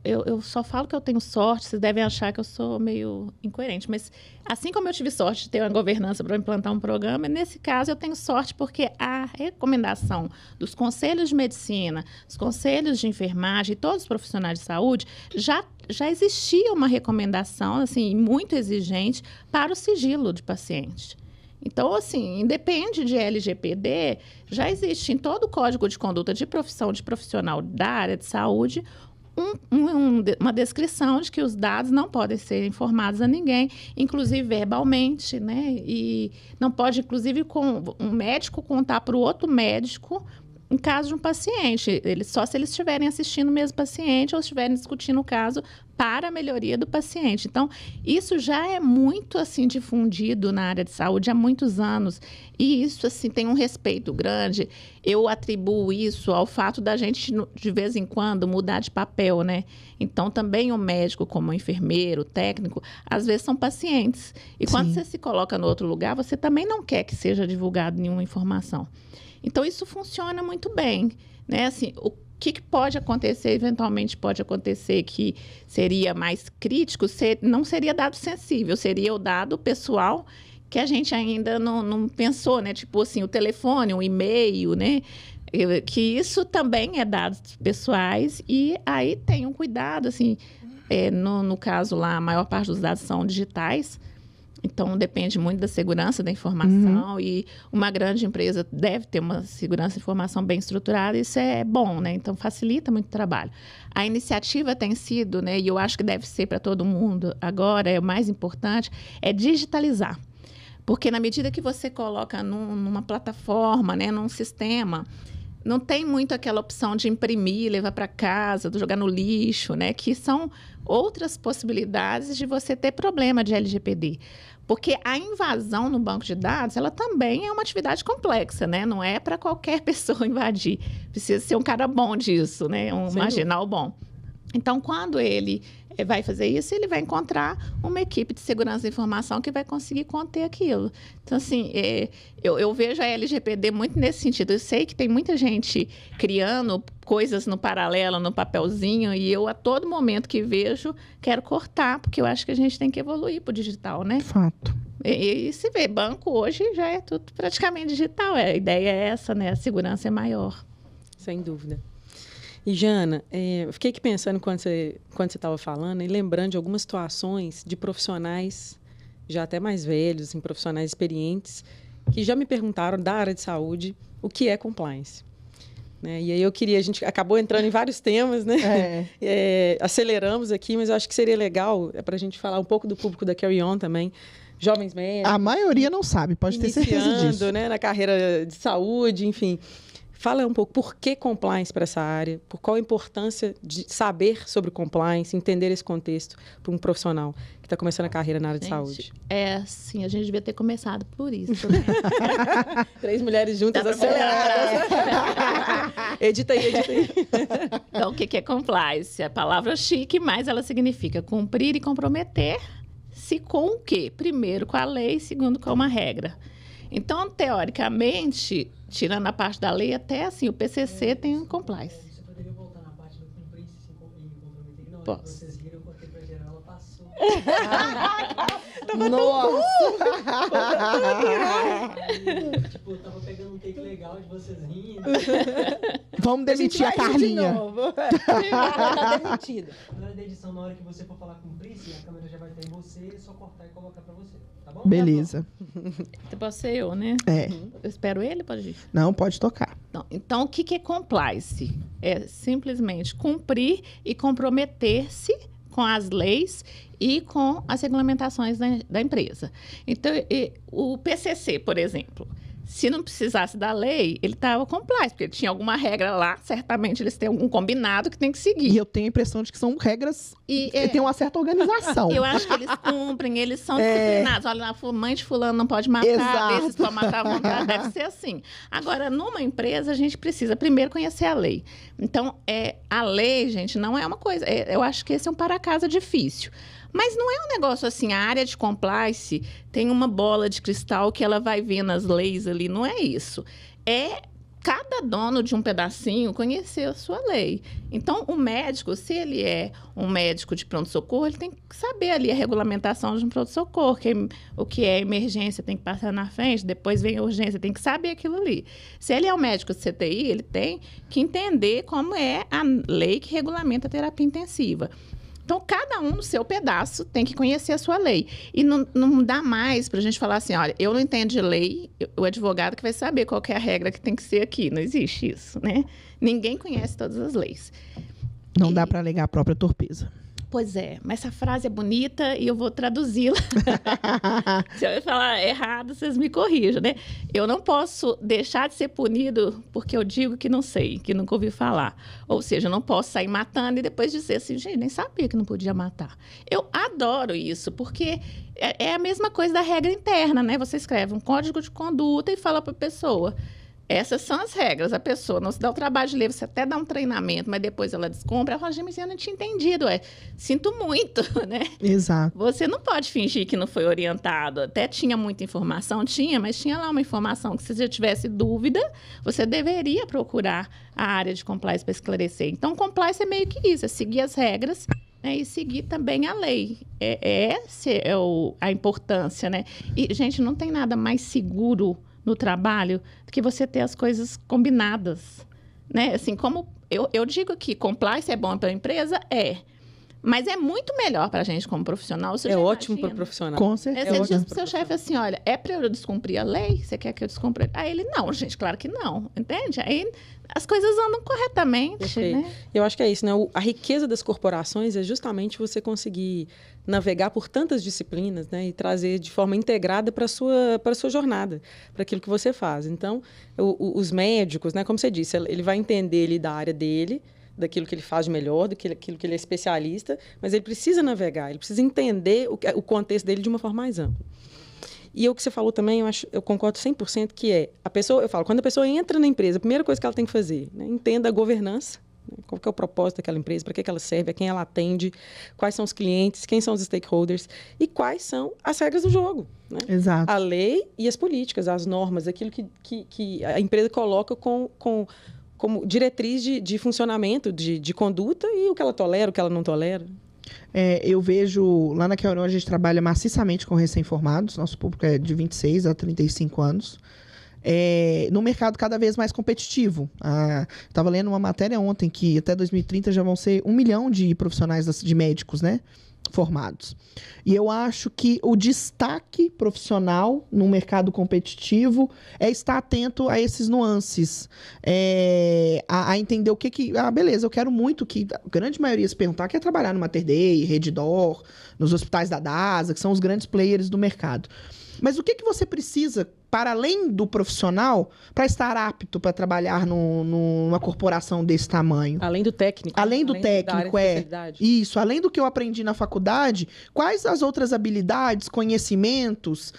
eu só falo que eu tenho sorte, vocês devem achar que eu sou meio incoerente, mas assim como eu tive sorte de ter uma governança para implantar um programa, nesse caso eu tenho sorte porque a recomendação dos conselhos de medicina, dos conselhos de enfermagem e todos os profissionais de saúde, já existia uma recomendação assim, muito exigente para o sigilo de paciente. Então, assim, independe de LGPD, já existe em todo o Código de Conduta de Profissão de profissional da área de saúde uma descrição de que os dados não podem ser informados a ninguém, inclusive verbalmente, né? E não pode, inclusive, um médico contar para o outro médico em caso de um paciente. Só se eles estiverem assistindo o mesmo paciente ou estiverem discutindo o caso para a melhoria do paciente. Então, isso já é muito, assim, difundido na área de saúde há muitos anos. E isso, assim, tem um respeito grande. Eu atribuo isso ao fato da gente, de vez em quando, mudar de papel, né? Então, também o médico, como o enfermeiro, o técnico, às vezes são pacientes. E quando você se coloca no outro lugar, você também não quer que seja divulgada nenhuma informação. Então, isso funciona muito bem, né? Assim, o que pode acontecer, eventualmente pode acontecer que seria mais crítico, não seria dado sensível, seria o dado pessoal que a gente ainda não pensou, né? Tipo assim, o telefone, o e-mail, né? Que isso também é dados pessoais e aí tem um cuidado, assim, no caso lá, a maior parte dos dados são digitais. Então, depende muito da segurança da informação e uma grande empresa deve ter uma segurança de informação bem estruturada, isso é bom, né? Então, facilita muito o trabalho. A iniciativa tem sido, né, e eu acho que deve ser para todo mundo agora, o mais importante, é digitalizar. Porque na medida que você coloca numa plataforma, né, num sistema, não tem muito aquela opção de imprimir, levar para casa, de jogar no lixo, né? Que são outras possibilidades de você ter problema de LGPD. Porque a invasão no banco de dados, ela também é uma atividade complexa, né? Não é para qualquer pessoa invadir. Precisa ser um cara bom disso, né? Um marginal bom. Então, quando ele vai fazer isso, ele vai encontrar uma equipe de segurança da informação que vai conseguir conter aquilo. Então, assim, eu vejo a LGPD muito nesse sentido. Eu sei que tem muita gente criando coisas no paralelo, no papelzinho, e eu, a todo momento que vejo, quero cortar, porque eu acho que a gente tem que evoluir para o digital, né? Fato. E se vê, banco hoje já é tudo praticamente digital. A ideia é essa, né? A segurança é maior. Sem dúvida. E, Jana, eu fiquei aqui pensando quando você estava falando e lembrando de algumas situações de profissionais já até mais velhos, assim, profissionais experientes, que já me perguntaram da área de saúde o que é compliance. Né? E aí a gente acabou entrando em vários temas, né? Aceleramos aqui, mas eu acho que seria legal para a gente falar um pouco do público da Carry On também, jovens médicos. A maioria não sabe, pode ter certeza disso. Né, na carreira de saúde, enfim. Fala um pouco por que compliance para essa área, por qual a importância de saber sobre compliance, entender esse contexto para um profissional que está começando a carreira na área de saúde. Sim, a gente devia ter começado por isso, né? 3 mulheres juntas aceleradas. Edita aí. Então, o que é compliance? É a palavra chique, mas ela significa cumprir e comprometer-se com o quê? Primeiro, com a lei, segundo, com uma regra. Então, teoricamente, tirando a parte da lei, até assim, o PCC tem um compliance. Você poderia voltar na parte do cumprir-se e comprometer? Não, posso. Vocês viram, eu cortei pra geral, ela passou. Nossa! Tipo, eu tava pegando um take legal de vocês rindo. Vamos demitir a Carlinha. Tá demitida. Na hora da edição, na hora que você for falar cumprir-se, a câmera já vai estar em você, é só cortar e colocar pra você. Tá bom? Beleza. Pode ser eu, né? Eu espero ele, pode ir. Não, pode tocar. Então, o que é compliance? É simplesmente cumprir e comprometer-se com as leis e com as regulamentações da empresa. Então, o PCC, por exemplo, se não precisasse da lei, ele estava compliance, porque tinha alguma regra lá, certamente eles têm algum combinado que tem que seguir. E eu tenho a impressão de que são regras que têm uma certa organização. Eu acho que eles cumprem, eles são disciplinados. Olha, a mãe de fulano não pode matar, desses pode matar à vontade, deve ser assim. Agora, numa empresa, a gente precisa primeiro conhecer a lei. Então, a lei, gente, não é uma coisa... eu acho que esse é um para-casa difícil. Mas não é um negócio assim, a área de compliance tem uma bola de cristal que ela vai vendo as leis ali, não é isso. É cada dono de um pedacinho conhecer a sua lei. Então, o médico, se ele é um médico de pronto-socorro, ele tem que saber ali a regulamentação de um pronto-socorro, o que é emergência tem que passar na frente, depois vem a urgência, tem que saber aquilo ali. Se ele é um médico de CTI, ele tem que entender como é a lei que regulamenta a terapia intensiva. Então, cada um no seu pedaço tem que conhecer a sua lei. E não dá mais para a gente falar assim, olha, eu não entendo de lei, o advogado que vai saber qual que é a regra que tem que ser aqui. Não existe isso, né? Ninguém conhece todas as leis. Não dá para alegar a própria torpeza. Pois é, mas essa frase é bonita e eu vou traduzi-la. Se eu falar errado, vocês me corrijam, né? Eu não posso deixar de ser punido porque eu digo que não sei, que nunca ouvi falar. Ou seja, eu não posso sair matando e depois dizer assim, gente, nem sabia que não podia matar. Eu adoro isso, porque é a mesma coisa da regra interna, né? Você escreve um código de conduta e fala para a pessoa... Essas são as regras. A pessoa não se dá o trabalho de ler, você até dá um treinamento, mas depois ela descumpre. Ela fala, gente, mas eu não tinha entendido. Sinto muito, né? Exato. Você não pode fingir que não foi orientado. Até tinha muita informação, mas tinha lá uma informação que se você tivesse dúvida, você deveria procurar a área de compliance para esclarecer. Então, compliance é meio que isso, é seguir as regras, né, e seguir também a lei. Essa é a importância, né? E, gente, não tem nada mais seguro no trabalho do que você ter as coisas combinadas, né? Assim, como eu digo que compliance é bom para a empresa, Mas é muito melhor para a gente como profissional. Você É já ótimo para o imagina? profissional. Com certeza. Você diz pro seu chefe assim, olha, é para eu descumprir a lei? Você quer que eu descumpra? Aí ele, não, gente, claro que não, entende? Aí as coisas andam corretamente, Perfeito. né? Eu acho que é isso, né? A riqueza das corporações é justamente você conseguir navegar por tantas disciplinas, né? E trazer de forma integrada para a sua jornada, para aquilo que você faz. Então, os médicos, né? Como você disse, ele vai entender ele da área dele, daquilo que ele faz de melhor, daquilo que ele é especialista, mas ele precisa navegar, ele precisa entender o contexto dele de uma forma mais ampla. E o que você falou também, eu concordo 100%, que é, eu falo, quando a pessoa entra na empresa, a primeira coisa que ela tem que fazer, né, entenda a governança, né, qual que é o propósito daquela empresa, para que ela serve, a quem ela atende, quais são os clientes, quem são os stakeholders e quais são as regras do jogo. Né? Exato. A lei e as políticas, as normas, aquilo que a empresa coloca como diretriz de funcionamento, de conduta e o que ela tolera, o que ela não tolera. Eu vejo, lá na Quelron a gente trabalha maciçamente com recém-formados, nosso público é de 26 a 35 anos, no mercado cada vez mais competitivo. Estava lendo uma matéria ontem que até 2030 já vão ser 1 milhão de profissionais de médicos, né? Formados. E eu acho que o destaque profissional no mercado competitivo é estar atento a esses nuances, a entender o que... beleza, eu quero muito que a grande maioria se perguntar quer trabalhar no Mater Dei, Redditor, nos hospitais da DASA, que são os grandes players do mercado. Mas o que você precisa, para além do profissional, para estar apto para trabalhar numa corporação desse tamanho? Além do técnico. Além do da técnico, área de especialidade. Isso. Além do que eu aprendi na faculdade, quais as outras habilidades, conhecimentos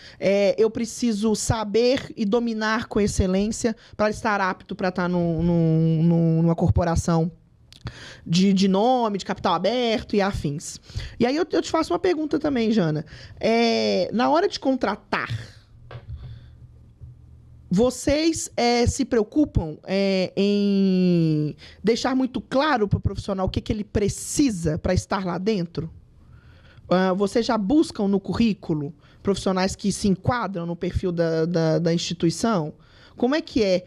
eu preciso saber e dominar com excelência para estar apto para estar numa corporação de nome, de capital aberto e afins. E aí eu te faço uma pergunta também, Jana. Na hora de contratar, vocês se preocupam em deixar muito claro para o profissional o que ele precisa para estar lá dentro? Vocês já buscam no currículo profissionais que se enquadram no perfil da instituição? Como é que é?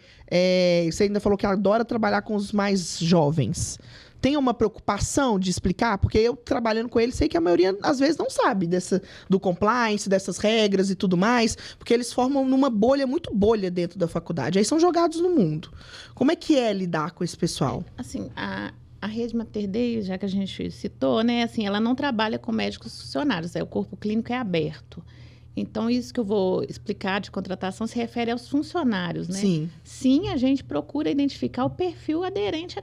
Você ainda falou que adora trabalhar com os mais jovens. Tem uma preocupação de explicar? Porque eu, trabalhando com eles, sei que a maioria, às vezes, não sabe do compliance, dessas regras e tudo mais, porque eles formam numa bolha, muito bolha dentro da faculdade. Aí são jogados no mundo. Como é que é lidar com esse pessoal? Assim, a rede Mater Dei, já que a gente citou, né, assim, ela não trabalha com médicos funcionários, o corpo clínico é aberto. Então, isso que eu vou explicar de contratação se refere aos funcionários, né? Sim. Sim, a gente procura identificar o perfil aderente a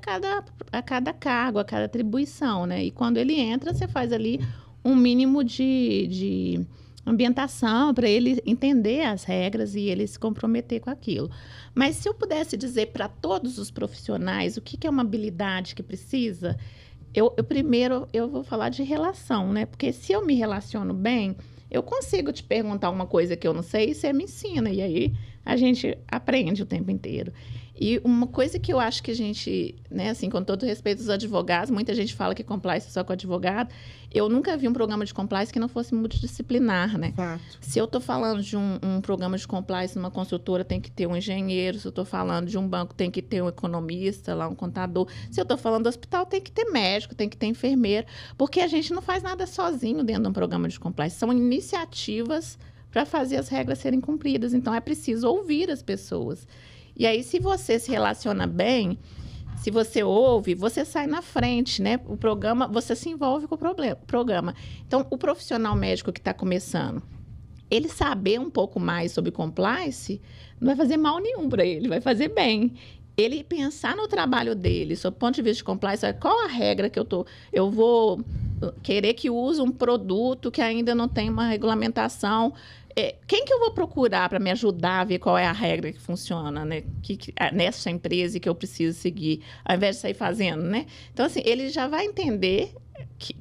cada cargo, a cada atribuição, né? E quando ele entra, você faz ali um mínimo de ambientação para ele entender as regras e ele se comprometer com aquilo. Mas se eu pudesse dizer para todos os profissionais o que é uma habilidade que precisa, primeiro eu vou falar de relação, né? Porque se eu me relaciono bem, eu consigo te perguntar uma coisa que eu não sei e você me ensina. E aí a gente aprende o tempo inteiro. E uma coisa que eu acho que a gente, né, assim, com todo respeito aos advogados, muita gente fala que compliance é só com advogado. Eu nunca vi um programa de compliance que não fosse multidisciplinar, né? Fato. Se eu estou falando de um programa de compliance numa consultora, tem que ter um engenheiro. Se eu estou falando de um banco, tem que ter um economista, lá um contador. Se eu estou falando do hospital, tem que ter médico, tem que ter enfermeiro. Porque a gente não faz nada sozinho dentro de um programa de compliance. São iniciativas para fazer as regras serem cumpridas. Então, é preciso ouvir as pessoas. E aí, se você se relaciona bem, se você ouve, você sai na frente, né? O programa, você se envolve com o programa. Então, o profissional médico que está começando, ele saber um pouco mais sobre compliance, não vai fazer mal nenhum para ele, vai fazer bem. Ele pensar no trabalho dele, sob o ponto de vista de compliance, qual a regra que eu vou querer que use um produto que ainda não tem uma regulamentação. Quem que eu vou procurar para me ajudar a ver qual é a regra que funciona, né? Nessa empresa que eu preciso seguir, ao invés de sair fazendo, né? Então, assim, ele já vai entender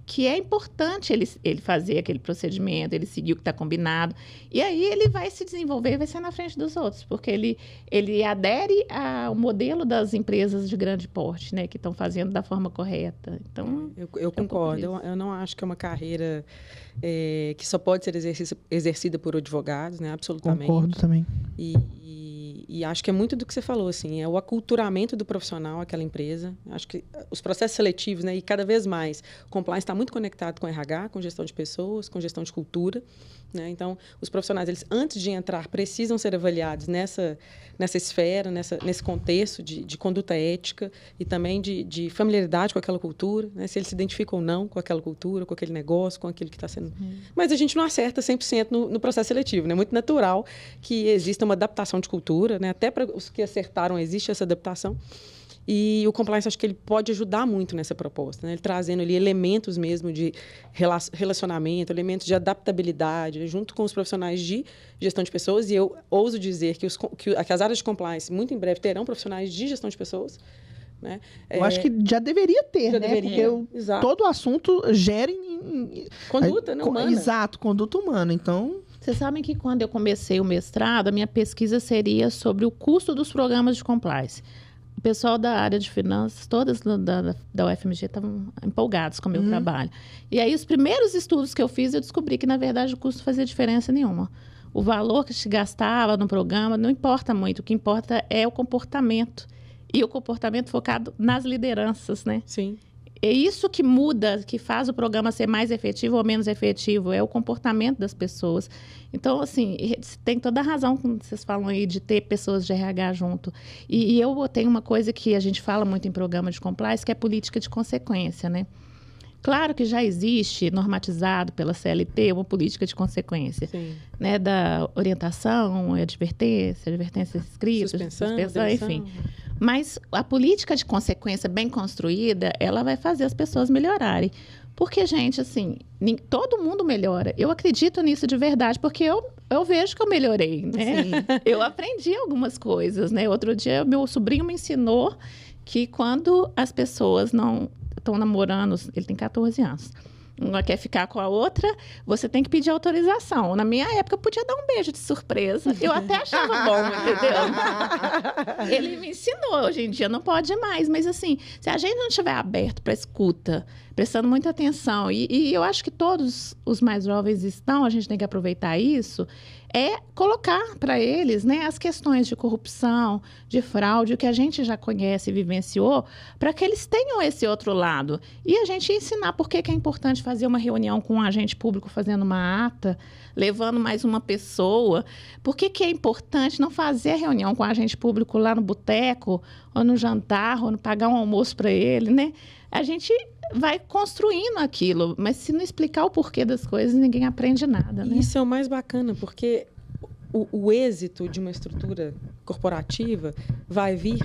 que é importante ele fazer aquele procedimento, ele seguir o que está combinado. E aí ele vai se desenvolver e vai ser na frente dos outros, porque ele adere ao modelo das empresas de grande porte, né? Que estão fazendo da forma correta. Então, eu concordo. Eu não acho que é uma carreira que só pode ser exercida por advogados, né? Absolutamente. Concordo também. E E acho que é muito do que você falou, assim, é o aculturamento do profissional, aquela empresa. Acho que os processos seletivos, né, e cada vez mais, o compliance está muito conectado com RH, com gestão de pessoas, com gestão de cultura. Né? Então, os profissionais, eles, antes de entrar, precisam ser avaliados nessa esfera, nesse contexto de conduta ética e também de familiaridade com aquela cultura, né? Se eles se identificam ou não com aquela cultura, com aquele negócio, com aquilo que está sendo... Mas a gente não acerta 100% no processo seletivo. Né? É muito natural que exista uma adaptação de cultura, né? Até para os que acertaram existe essa adaptação. E o compliance, acho que ele pode ajudar muito nessa proposta, né? Ele trazendo ali elementos mesmo de relacionamento, elementos de adaptabilidade, junto com os profissionais de gestão de pessoas. E eu ouso dizer que as áreas de compliance, muito em breve, terão profissionais de gestão de pessoas. Né? Eu acho que já deveria ter, já né? deveria, Porque todo o assunto gera conduta, né, humana. Exato, conduta humana. Então... Vocês sabem que quando eu comecei o mestrado, a minha pesquisa seria sobre o custo dos programas de compliance. O pessoal da área de finanças, todas da UFMG, estavam empolgados com o meu trabalho. E aí, os primeiros estudos que eu fiz, eu descobri que, na verdade, o custo não fazia diferença nenhuma. O valor que se gastava no programa não importa muito. O que importa é o comportamento. E o comportamento focado nas lideranças, né? Sim. É isso que muda, que faz o programa ser mais efetivo ou menos efetivo, é o comportamento das pessoas. Então, assim, tem toda a razão quando vocês falam aí de ter pessoas de RH junto. E eu tenho uma coisa que a gente fala muito em programa de compliance, que é política de consequência, né? Claro que já existe, normatizado pela CLT, uma política de consequência, né, da orientação, advertência escrita, suspensão, enfim. Mas a política de consequência bem construída, ela vai fazer as pessoas melhorarem. Porque, gente, assim, todo mundo melhora. Eu acredito nisso de verdade, porque eu vejo que eu melhorei, né? Eu aprendi algumas coisas, né? Outro dia, meu sobrinho me ensinou que quando as pessoas não estão namorando, ele tem 14 anos, uma quer ficar com a outra, você tem que pedir autorização. Na minha época, eu podia dar um beijo de surpresa. Eu até achava bom, entendeu? Ele me ensinou. Hoje em dia não pode mais. Mas, assim, se a gente não estiver aberto para escuta, prestando muita atenção, e eu acho que todos os mais jovens estão, a gente tem que aproveitar isso, é colocar para eles, né, as questões de corrupção, de fraude, o que a gente já conhece e vivenciou, para que eles tenham esse outro lado. E a gente ensinar por que é importante fazer uma reunião com um agente público fazendo uma ata, levando mais uma pessoa. Por que é importante não fazer a reunião com o agente público lá no boteco, ou no jantar, ou no pagar um almoço para ele, né? A gente vai construindo aquilo, mas se não explicar o porquê das coisas, ninguém aprende nada, né? Isso é o mais bacana, porque o êxito de uma estrutura corporativa vai vir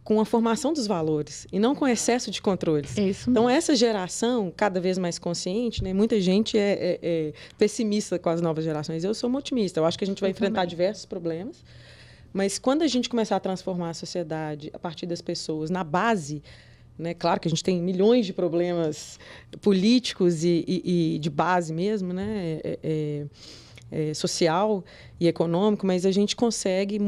com a formação dos valores e não com excesso de controles. É isso mesmo. Então, essa geração, cada vez mais consciente, né? Muita gente é pessimista com as novas gerações. Eu sou uma otimista. Eu acho que a gente vai enfrentar diversos problemas, mas quando a gente começar a transformar a sociedade a partir das pessoas na base, né? Claro que a gente tem milhões de problemas políticos e de base mesmo, né? Social e econômico, mas a gente consegue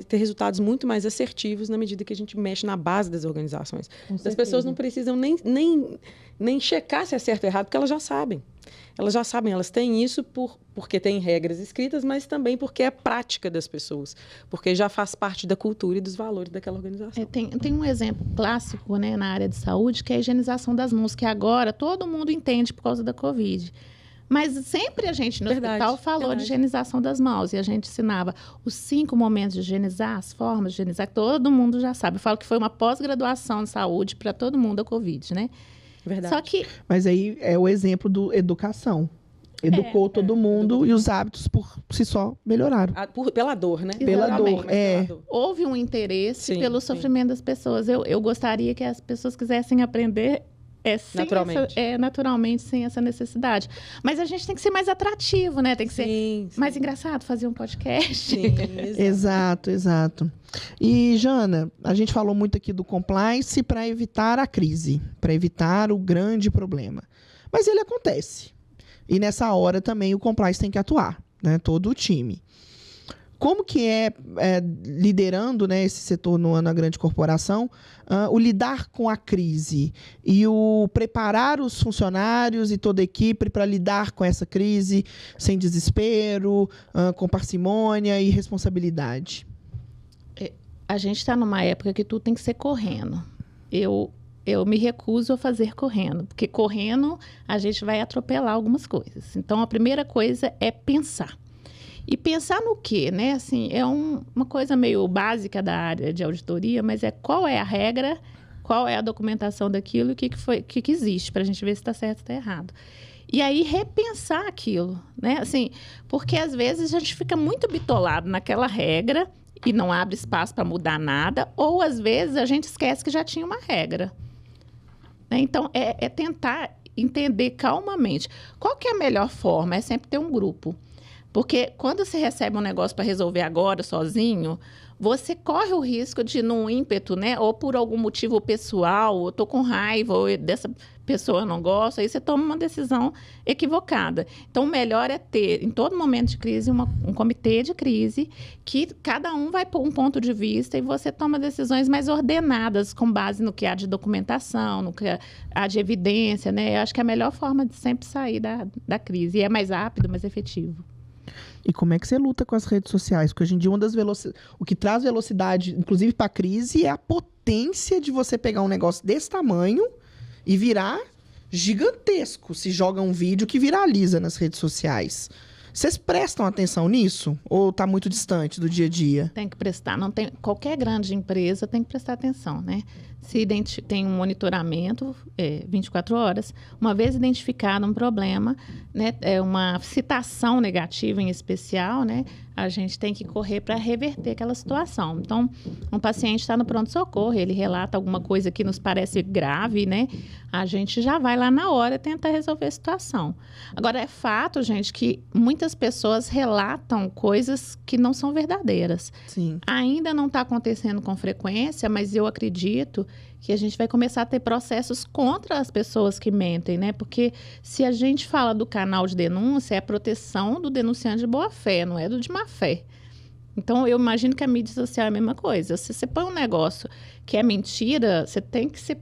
ter resultados muito mais assertivos na medida que a gente mexe na base das organizações. As pessoas não precisam nem checar se é certo ou errado, porque elas já sabem. Elas têm isso porque têm regras escritas, mas também porque é prática das pessoas, porque já faz parte da cultura e dos valores daquela organização. Tem um exemplo clássico, né, na área de saúde, que é a higienização das mãos, que agora todo mundo entende por causa da Covid. Mas sempre a gente no hospital falou de higienização das mãos, e a gente ensinava os 5 momentos de higienizar, as formas de higienizar, que todo mundo já sabe. Eu falo que foi uma pós-graduação em saúde para todo mundo a Covid, né? Verdade. Só que... Mas aí é o exemplo do educação. Educou todo mundo e os hábitos por si só melhoraram. Pela dor, né? Pela dor, Houve um interesse pelo sofrimento das pessoas. Eu gostaria que as pessoas quisessem aprender naturalmente, sem essa necessidade. Mas a gente tem que ser mais atrativo, né? Tem que ser mais engraçado fazer um podcast. Sim, exato. E, Jana, a gente falou muito aqui do compliance para evitar a crise, para evitar o grande problema. Mas ele acontece. E nessa hora também o compliance tem que atuar, né? Todo o time. Como que liderando, né, esse setor na grande corporação, o lidar com a crise e o preparar os funcionários e toda a equipe para lidar com essa crise sem desespero, com parcimônia e responsabilidade? a gente está numa época que tudo tem que ser correndo. Eu me recuso a fazer correndo, porque correndo a gente vai atropelar algumas coisas. Então, a primeira coisa é pensar. E pensar no quê, né? Assim, é uma coisa meio básica da área de auditoria, mas qual é a regra, qual é a documentação daquilo e o que existe, para a gente ver se está certo ou está errado. E aí, repensar aquilo, né? Assim, porque às vezes a gente fica muito bitolado naquela regra e não abre espaço para mudar nada, ou às vezes a gente esquece que já tinha uma regra. Né? Então, é tentar entender calmamente. Qual que é a melhor forma? É sempre ter um grupo. Porque quando você recebe um negócio para resolver agora, sozinho, você corre o risco de, num ímpeto, né? Ou por algum motivo pessoal, ou estou com raiva, ou dessa pessoa eu não gosto, aí você toma uma decisão equivocada. Então, o melhor é ter, em todo momento de crise, um comitê de crise, que cada um vai pôr um ponto de vista e você toma decisões mais ordenadas, com base no que há de documentação, no que há de evidência, né? Eu acho que é a melhor forma de sempre sair da crise. E é mais rápido, mais efetivo. E como é que você luta com as redes sociais? Porque hoje em dia o que traz velocidade, inclusive para a crise, é a potência de você pegar um negócio desse tamanho e virar gigantesco. Se joga um vídeo que viraliza nas redes sociais. Vocês prestam atenção nisso? Ou está muito distante do dia a dia? Tem que prestar. Qualquer grande empresa tem que prestar atenção, né? Se tem um monitoramento 24 horas, uma vez identificado um problema, né, uma citação negativa em especial, né, a gente tem que correr para reverter aquela situação. Então, um paciente está no pronto-socorro, ele relata alguma coisa que nos parece grave, né, a gente já vai lá na hora tentar resolver a situação. Agora, é fato, gente, que muitas pessoas relatam coisas que não são verdadeiras. Sim. Ainda não está acontecendo com frequência, mas eu acredito que a gente vai começar a ter processos contra as pessoas que mentem, né? Porque se a gente fala do canal de denúncia, é a proteção do denunciante de boa-fé, não é do de má-fé. Então, eu imagino que a mídia social é a mesma coisa. Se você põe um negócio que é mentira, você tem que ser,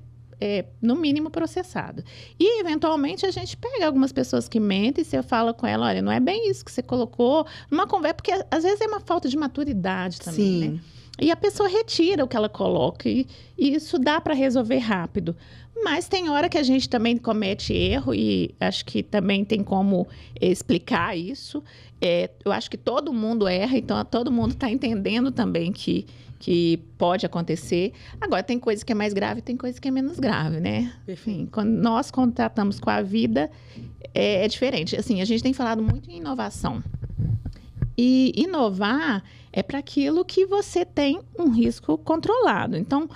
no mínimo, processado. E, eventualmente, a gente pega algumas pessoas que mentem e você fala com ela, olha, não é bem isso que você colocou numa conversa, porque às vezes é uma falta de maturidade também, Sim. né? E a pessoa retira o que ela coloca e isso dá para resolver rápido. Mas tem hora que a gente também comete erro e acho que também tem como explicar isso. Eu acho que todo mundo erra, então todo mundo está entendendo também que pode acontecer. Agora, tem coisa que é mais grave e tem coisa que é menos grave, né? Enfim, quando nós tratamos com a vida, é diferente. Assim, a gente tem falado muito em inovação. E inovar é para aquilo que você tem um risco controlado. Então,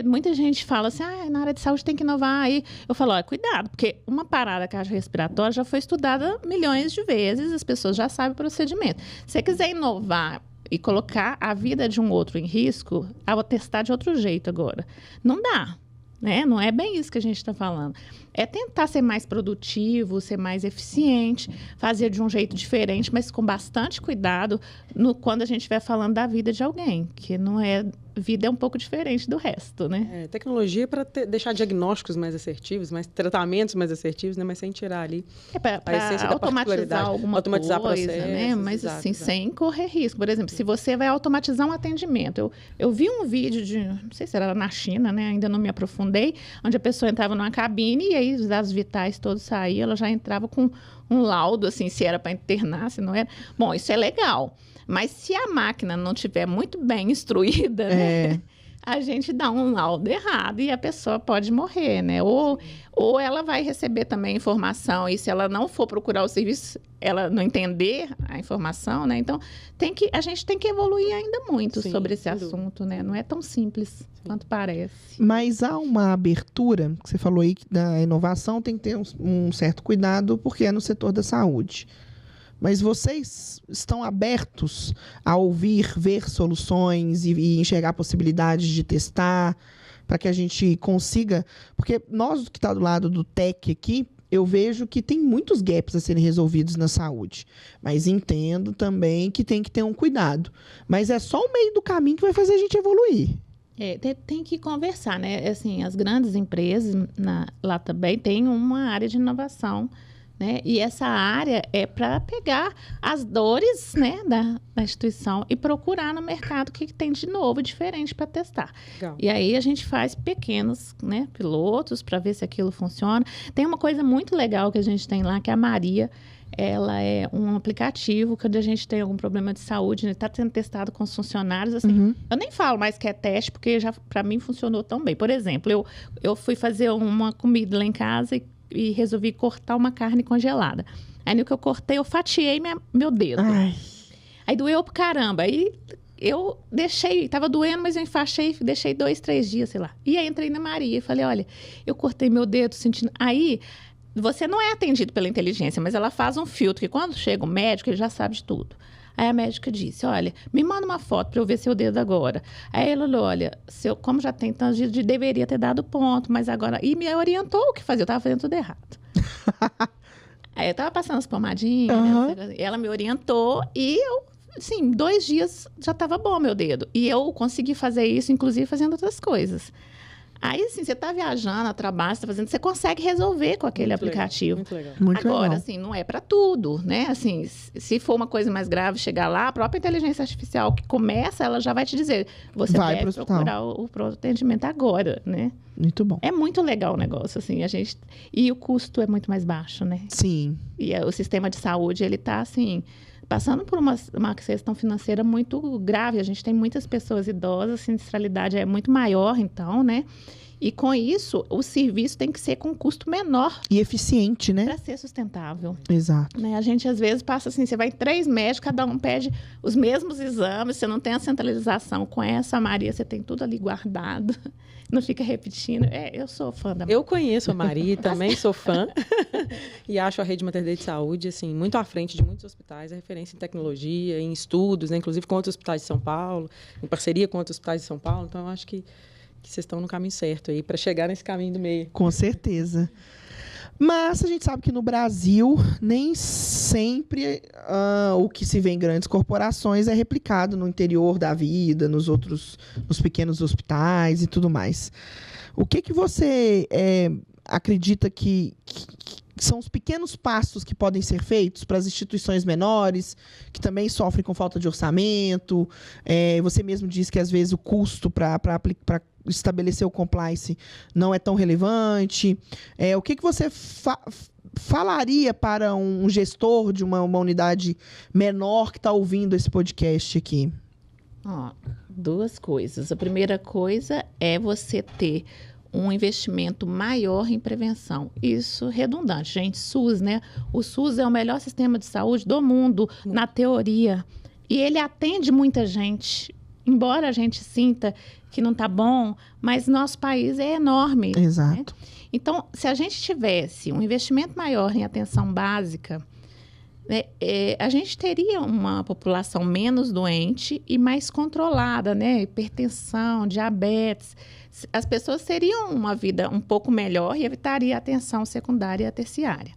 muita gente fala assim, na área de saúde tem que inovar. Aí eu falo, cuidado, porque uma parada cardiorrespiratória já foi estudada milhões de vezes, as pessoas já sabem o procedimento. Se você quiser inovar e colocar a vida de um outro em risco, eu vou testar de outro jeito agora. Não dá. Né? Não é bem isso que a gente está falando. É tentar ser mais produtivo, ser mais eficiente, fazer de um jeito diferente, mas com bastante cuidado quando a gente estiver falando da vida de alguém, que não é... Vida é um pouco diferente do resto, né? Tecnologia para deixar diagnósticos mais assertivos, tratamentos mais assertivos, né? Mas sem tirar ali a essência da particularidade. Automatizar processos, né? Mas exato, assim, exato. Sem correr risco. Por exemplo, se você vai automatizar um atendimento. Eu vi um vídeo não sei se era na China, né? Ainda não me aprofundei, onde a pessoa entrava numa cabine e aí os dados vitais todos saíam, ela já entrava com um laudo, assim, se era para internar, se não era. Bom, isso é legal. Mas se a máquina não estiver muito bem instruída, né, a gente dá um laudo errado e a pessoa pode morrer, né? Ou ela vai receber também informação e se ela não for procurar o serviço, ela não entender a informação, né? Então, a gente tem que evoluir ainda muito sobre esse assunto, né? Não é tão simples quanto parece. Mas há uma abertura, que você falou aí que da inovação tem que ter um certo cuidado, porque é no setor da saúde. Mas vocês estão abertos a ouvir, ver soluções e enxergar possibilidades de testar para que a gente consiga... Porque nós que está do lado do tech aqui, eu vejo que tem muitos gaps a serem resolvidos na saúde. Mas entendo também que tem que ter um cuidado. Mas é só o meio do caminho que vai fazer a gente evoluir. Tem que conversar, né? Assim, as grandes empresas lá também têm uma área de inovação, né? E essa área é para pegar as dores, né, da instituição e procurar no mercado o que tem de novo, diferente para testar. Legal. E aí a gente faz pequenos, né, pilotos para ver se aquilo funciona. Tem uma coisa muito legal que a gente tem lá, que é a Maria. Ela é um aplicativo que, quando a gente tem algum problema de saúde, está sendo testado com os funcionários. Assim, eu nem falo mais que é teste, porque já para mim funcionou tão bem. Por exemplo, eu fui fazer uma comida lá em casa e resolvi cortar uma carne congelada. Aí no que eu cortei, eu fatiei meu dedo. Ai. Aí doeu pro caramba. Aí eu deixei, tava doendo, mas eu enfaixei, deixei 2, 3 dias, sei lá. E aí entrei na Maria e falei, olha, eu cortei meu dedo sentindo... Aí... Você não é atendido pela inteligência, mas ela faz um filtro que, quando chega o médico, ele já sabe de tudo. Aí a médica disse, olha, me manda uma foto para eu ver seu dedo agora. Aí ela olhou, olha, como já tem tantos dias, deveria ter dado ponto, mas agora... E me orientou o que fazer, eu estava fazendo tudo errado. Aí eu estava passando as pomadinhas, né, ela me orientou e eu, assim, 2 dias já estava bom meu dedo. E eu consegui fazer isso, inclusive, fazendo outras coisas. Aí, assim, você está viajando, a trabalho, você consegue resolver com aquele aplicativo. Muito legal. Muito Agora, legal. assim, não é para tudo, né? Assim, se for uma coisa mais grave, chegar lá, a própria inteligência artificial que começa, ela já vai te dizer, você Vai deve pro hospital. procurar o pronto atendimento agora, né? Muito bom. É muito legal o negócio, assim, e o custo é muito mais baixo, né? Sim. E o sistema de saúde, ele está, assim, passando por uma questão financeira muito grave. A gente tem muitas pessoas idosas, a sinistralidade é muito maior, então, né? E com isso, o serviço tem que ser com um custo menor E eficiente, né? para ser sustentável. Exato. Né? A gente, às vezes, passa assim, você vai em 3 médicos, cada um pede os mesmos exames, você não tem a centralização. Com essa Maria, você tem tudo ali guardado, não fica repetindo. Eu sou fã da Eu conheço a Maria, também sou fã. E acho a Rede Mater Dei de Saúde, assim, muito à frente de muitos hospitais, é referência em tecnologia, em estudos, né? Inclusive com outros hospitais de São Paulo, em parceria com outros hospitais de São Paulo. Então, eu acho que vocês estão no caminho certo aí, para chegar nesse caminho do meio. Com certeza. Mas a gente sabe que no Brasil, nem sempre o que se vê em grandes corporações é replicado no interior da vida, nos pequenos hospitais e tudo mais. O que você acredita que são os pequenos passos que podem ser feitos para as instituições menores, que também sofrem com falta de orçamento? Você mesmo disse que, às vezes, o custo para estabelecer o compliance não é tão relevante. O que você falaria para um gestor de uma unidade menor que está ouvindo esse podcast aqui? 2 coisas. A primeira coisa é você ter um investimento maior em prevenção. Isso redundante, gente. SUS, né? O SUS é o melhor sistema de saúde do mundo, na teoria. E ele atende muita gente. Embora a gente sinta que não está bom, mas nosso país é enorme. Exato. Né? Então, se a gente tivesse um investimento maior em atenção básica, né, a gente teria uma população menos doente e mais controlada, né? Hipertensão, diabetes. As pessoas teriam uma vida um pouco melhor e evitaria a atenção secundária e a terciária.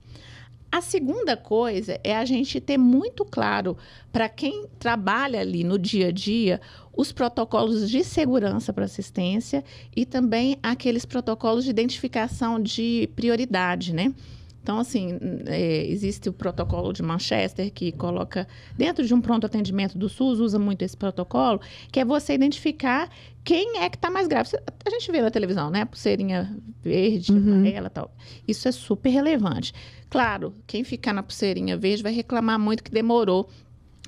A segunda coisa é a gente ter muito claro, para quem trabalha ali no dia a dia, os protocolos de segurança para assistência e também aqueles protocolos de identificação de prioridade, né? Então, assim, existe o protocolo de Manchester, que coloca dentro de um pronto atendimento do SUS, usa muito esse protocolo, que é você identificar quem é que está mais grave. A gente vê na televisão, né? Pulseirinha verde, amarela e tal. Isso é super relevante. Claro, quem ficar na pulseirinha verde vai reclamar muito que demorou,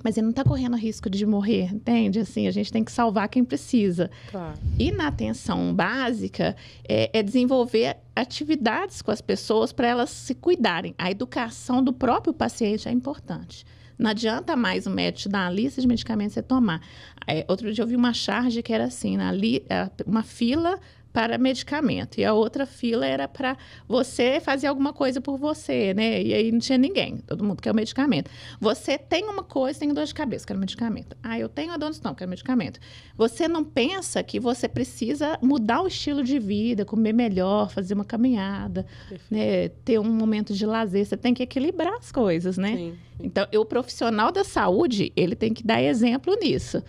mas ele não está correndo risco de morrer, entende? Assim, a gente tem que salvar quem precisa. Claro. E na atenção básica, é desenvolver atividades com as pessoas para elas se cuidarem. A educação do próprio paciente é importante. Não adianta mais o médico te dar uma lista de medicamentos e você tomar. Outro dia eu vi uma charge que era assim, uma fila para medicamento. E a outra fila era para você fazer alguma coisa por você, né? E aí não tinha ninguém. Todo mundo quer o medicamento. Você tem uma coisa, tem dor de cabeça, quero medicamento. Eu tenho a dor no estômago, quero medicamento. Você não pensa que você precisa mudar o estilo de vida, comer melhor, fazer uma caminhada, né? Ter um momento de lazer. Você tem que equilibrar as coisas, né? Sim. Então, o profissional da saúde, ele tem que dar exemplo nisso.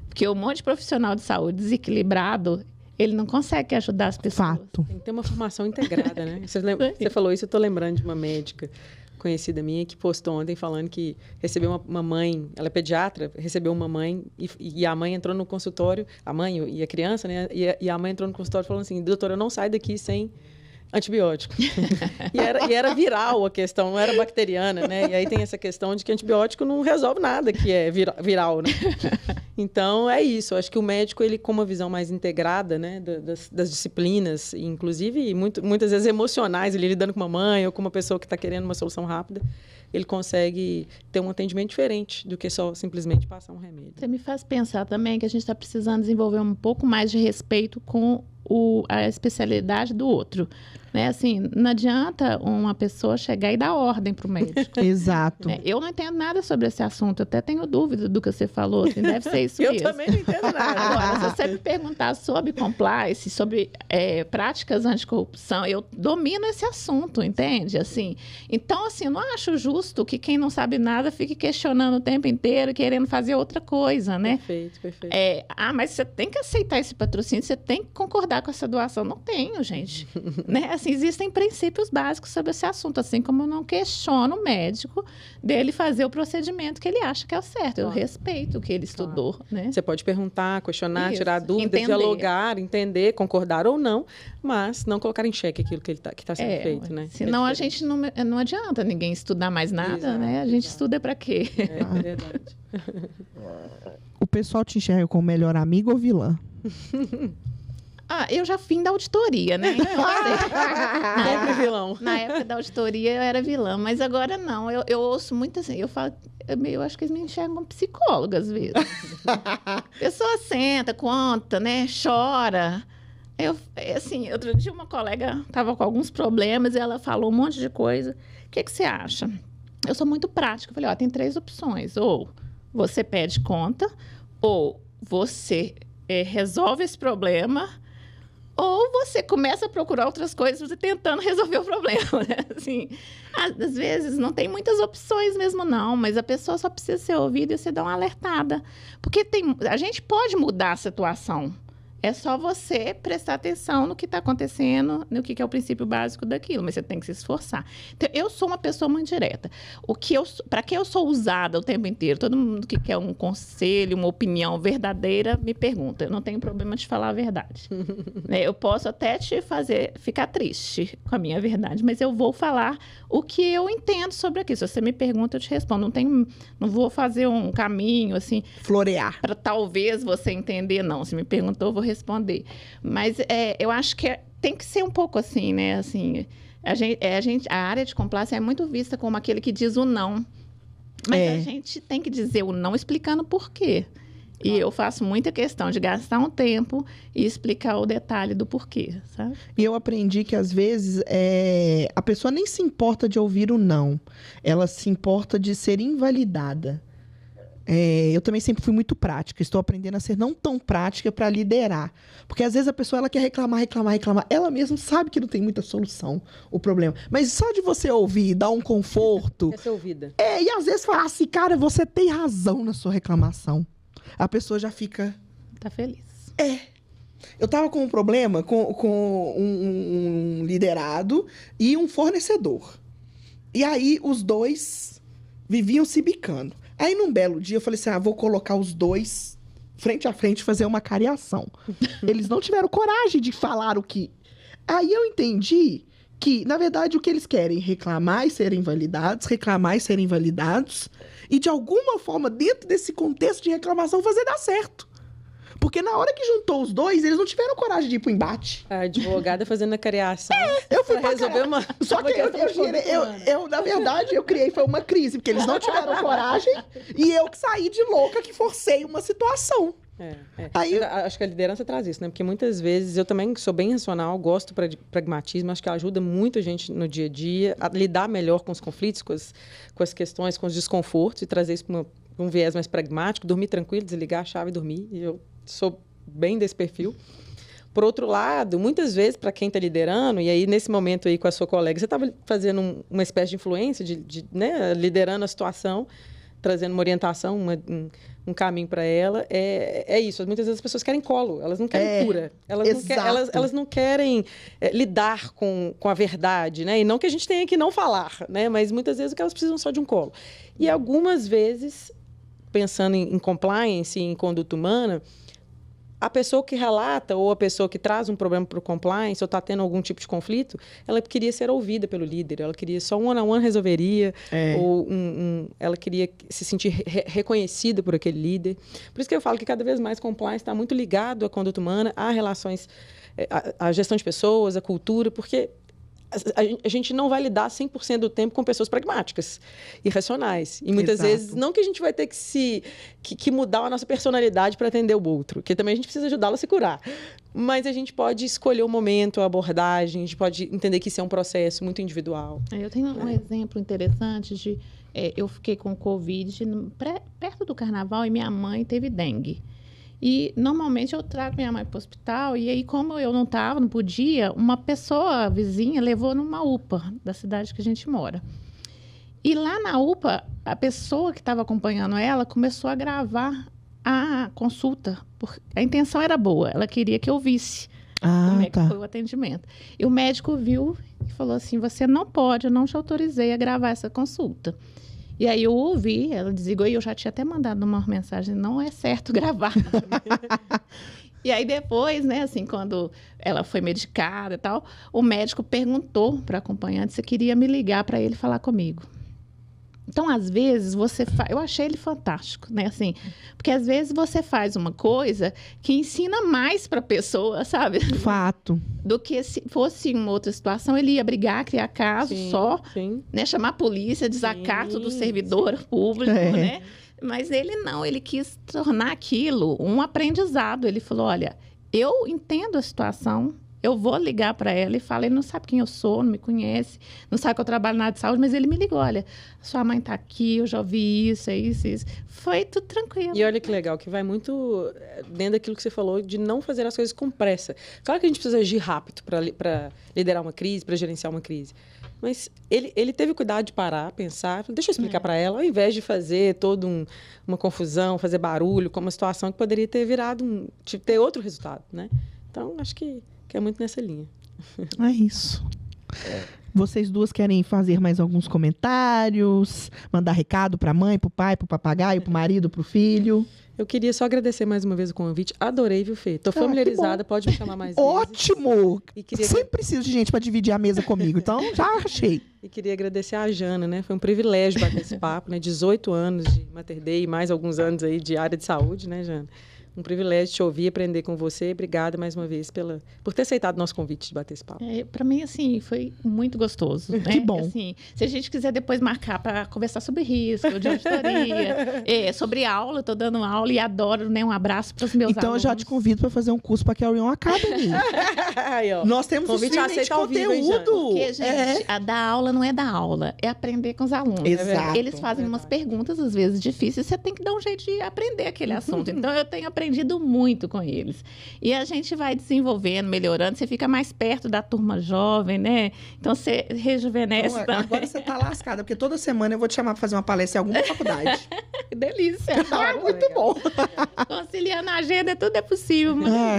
Porque um monte de profissional de saúde desequilibrado, ele não consegue ajudar as pessoas. Fato. Tem que ter uma formação integrada, né? Você falou isso, eu estou lembrando de uma médica. conhecida minha que postou ontem falando que recebeu uma mãe, ela é pediatra, recebeu uma mãe e a mãe entrou no consultório, a mãe e a criança, né? E a mãe entrou no consultório falando assim, doutora, eu não saio daqui sem antibiótico. e era viral a questão, não era bacteriana, né? E aí tem essa questão de que antibiótico não resolve nada que é viral, né? Então, é isso. Eu acho que o médico, ele com uma visão mais integrada, né, das disciplinas, inclusive muitas vezes emocionais, ele lidando com uma mãe ou com uma pessoa que está querendo uma solução rápida, ele consegue ter um atendimento diferente do que só simplesmente passar um remédio. Você me faz pensar também que a gente está precisando desenvolver um pouco mais de respeito com a especialidade do outro. Né? Assim, não adianta uma pessoa chegar e dar ordem para o médico. Exato. Né? Eu não entendo nada sobre esse assunto, eu até tenho dúvida do que você falou, assim, deve ser isso mesmo. Eu também não entendo nada. Agora, se você me perguntar sobre compliance, sobre práticas anticorrupção, eu domino esse assunto, entende? Assim, então, assim, eu não acho justo que quem não sabe nada fique questionando o tempo inteiro, querendo fazer outra coisa, né? Perfeito, perfeito. Mas você tem que aceitar esse patrocínio, você tem que concordar com essa doação. Não tenho, gente. Né? Assim, existem princípios básicos sobre esse assunto, assim como eu não questiono o médico dele fazer o procedimento que ele acha que é o certo. Eu respeito o que ele estudou, né? Você pode perguntar, questionar, Isso, tirar dúvidas, entender. Dialogar, entender, concordar ou não, mas não colocar em xeque aquilo que está sendo feito, né? Senão a gente não adianta ninguém estudar mais nada, Exato, né? A gente exato. estuda para quê? É verdade. O pessoal te enxerga como melhor amigo ou vilã? Eu já vim da auditoria, né? Sempre vilão. Na época da auditoria eu era vilã, mas agora não. Eu ouço muito assim, eu falo, eu acho que eles me enxergam como psicóloga às vezes. A pessoa senta, conta, né? Chora. Assim, outro dia uma colega estava com alguns problemas e ela falou um monte de coisa. O que você acha? Eu sou muito prática. Eu falei, tem 3 opções. Ou você pede conta, ou você resolve esse problema, ou você começa a procurar outras coisas tentando resolver o problema, né? Assim, às vezes não tem muitas opções mesmo não, mas a pessoa só precisa ser ouvida e você dá uma alertada. Porque a gente pode mudar a situação. É só você prestar atenção no que está acontecendo, no que é o princípio básico daquilo, mas você tem que se esforçar. Então, eu sou uma pessoa muito direta. Para que eu sou usada o tempo inteiro? Todo mundo que quer um conselho, uma opinião verdadeira, me pergunta. Eu não tenho problema de falar a verdade. Eu posso até te fazer ficar triste com a minha verdade, mas eu vou falar o que eu entendo sobre aquilo. Se você me pergunta, eu te respondo. Não vou fazer um caminho, assim... Florear. Para talvez você entender, não. Se me perguntou, eu vou responder. Mas eu acho que tem que ser um pouco assim, né? Assim, a área de compliance é muito vista como aquele que diz o não. Mas a gente tem que dizer o não explicando por quê. E eu faço muita questão de gastar um tempo e explicar o detalhe do porquê, sabe? E eu aprendi que, às vezes, a pessoa nem se importa de ouvir o não. Ela se importa de ser invalidada. Eu também sempre fui muito prática. Estou aprendendo a ser não tão prática para liderar. Porque, às vezes, a pessoa ela quer reclamar. Ela mesma sabe que não tem muita solução o problema. Mas só de você ouvir, dar um conforto... Quer ser ouvida. E, às vezes, falar assim, cara, você tem razão na sua reclamação. A pessoa já fica... Tá feliz. Eu tava com um problema com um liderado e um fornecedor. E aí, os dois viviam se bicando. Aí, num belo dia, eu falei assim, vou colocar os dois frente a frente e fazer uma cariação. Eles não tiveram coragem de falar o que... Aí eu entendi que, na verdade, o que eles querem? Reclamar e serem validados, e, de alguma forma, dentro desse contexto de reclamação, fazer dar certo. Porque na hora que juntou os dois, eles não tiveram coragem de ir pro embate. A advogada fazendo a criação. Eu fui pra resolver uma... Só que eu, na verdade, eu criei, foi uma crise, porque eles não tiveram coragem e eu que saí de louca que forcei uma situação. Aí, acho que a liderança traz isso, né? Porque muitas vezes eu também sou bem racional, gosto de pragmatismo, acho que ajuda muito a gente no dia a dia a lidar melhor com os conflitos, com as questões, com os desconfortos e trazer isso para um viés mais pragmático, dormir tranquilo, desligar a chave e dormir. E eu sou bem desse perfil. Por outro lado, muitas vezes, para quem está liderando, e aí nesse momento aí com a sua colega, você estava fazendo uma espécie de influência, né, liderando a situação. trazendo uma orientação, um caminho para ela, é isso. Muitas vezes as pessoas querem colo, elas não querem cura. Elas não querem lidar com a verdade, né? E não que a gente tenha que não falar, né? Mas muitas vezes o que elas precisam só de um colo. E algumas vezes, pensando em compliance, em conduta humana, a pessoa que relata ou a pessoa que traz um problema para o compliance ou está tendo algum tipo de conflito, ela queria ser ouvida pelo líder, ela queria só um one-on-one resolveria, ou ela queria se sentir reconhecida por aquele líder. Por isso que eu falo que cada vez mais compliance está muito ligado à conduta humana, a relações, à gestão de pessoas, à cultura, porque a gente não vai lidar 100% do tempo com pessoas pragmáticas e racionais. E muitas vezes, não que a gente vai ter que mudar a nossa personalidade para atender o outro, que também a gente precisa ajudá-lo a se curar. Mas a gente pode escolher o momento, a abordagem, a gente pode entender que isso é um processo muito individual. Eu tenho um exemplo interessante de... eu fiquei com Covid perto do carnaval e minha mãe teve dengue. E, normalmente, eu trago minha mãe para o hospital e aí, como eu não podia, uma pessoa vizinha levou numa UPA da cidade que a gente mora. E lá na UPA, a pessoa que estava acompanhando ela começou a gravar a consulta. A intenção era boa, ela queria que eu visse como é que foi o atendimento. E o médico viu e falou assim, você não pode, eu não te autorizei a gravar essa consulta. E aí eu ouvi, ela desligou e eu já tinha até mandado uma mensagem, não é certo gravar. E aí depois, né, assim, quando ela foi medicada e tal, o médico perguntou para a acompanhante se queria me ligar para ele falar comigo. Então, às vezes, eu achei ele fantástico, né, assim, porque às vezes você faz uma coisa que ensina mais para a pessoa, sabe? Fato. Do que se fosse em uma outra situação, ele ia brigar, criar caso né, chamar a polícia, desacato do servidor público, né? Mas ele não, ele quis tornar aquilo um aprendizado. Ele falou, olha, eu entendo a situação, eu vou ligar para ela e falar, ele não sabe quem eu sou, não me conhece, não sabe que eu trabalho na área de saúde, mas ele me ligou, olha, sua mãe está aqui, eu já ouvi isso, é isso, isso. Foi tudo tranquilo. E olha que legal, que vai muito dentro daquilo que você falou, de não fazer as coisas com pressa. Claro que a gente precisa agir rápido para liderar uma crise, para gerenciar uma crise. Mas ele teve cuidado de parar, pensar, deixa eu explicar para ela, ao invés de fazer toda uma confusão, fazer barulho, com uma situação que poderia ter virado, ter outro resultado, né? Então, acho que é muito nessa linha. É isso. Vocês duas querem fazer mais alguns comentários? Mandar recado para a mãe, para o pai, para o papagaio, para o marido, para o filho? Eu queria só agradecer mais uma vez o convite. Adorei, viu, Fê? Tô familiarizada, pode me chamar mais vezes. Ótimo! Sempre preciso de gente para dividir a mesa comigo, então já achei. E queria agradecer a Jana, né? Foi um privilégio bater esse papo, né? 18 anos de Mater Dei e mais alguns anos aí de área de saúde, né, Jana? Um privilégio te ouvir, aprender com você. Obrigada mais uma vez por ter aceitado o nosso convite de bater esse papo. Para mim, assim, foi muito gostoso. Né? Que bom. Assim, se a gente quiser depois marcar para conversar sobre risco, de auditoria, sobre aula, eu estou dando aula e adoro, né? Um abraço para os meus alunos. Então, eu já te convido para fazer um curso para a Carry On Academy. Aí, ó. Nós temos um convite conteúdo. Porque, gente, a dar aula não é dar aula, é aprender com os alunos. Exato. Eles fazem umas perguntas, às vezes, difíceis, você tem que dar um jeito de aprender aquele assunto. Então, eu tenho aprendido muito com eles. E a gente vai desenvolvendo, melhorando, você fica mais perto da turma jovem, né? Então, você rejuvenesce então, agora você tá lascada, porque toda semana eu vou te chamar para fazer uma palestra em alguma faculdade. Que delícia! Muito bom! Conciliando a agenda, tudo é possível.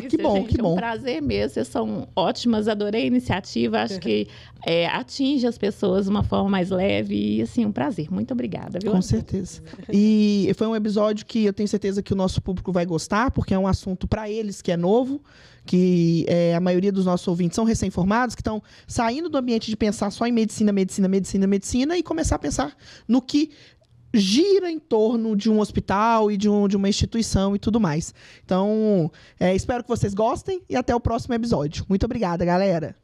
Que bom, gente, que bom. É um prazer mesmo, vocês são ótimas, adorei a iniciativa, acho que atinge as pessoas de uma forma mais leve e, assim, um prazer. Muito obrigada, viu? Com certeza. E foi um episódio que eu tenho certeza que o nosso público vai gostar, porque é um assunto para eles que é novo, que a maioria dos nossos ouvintes são recém-formados, que estão saindo do ambiente de pensar só em medicina e começar a pensar no que gira em torno de um hospital e de uma instituição e tudo mais. Então, espero que vocês gostem e até o próximo episódio. Muito obrigada, galera!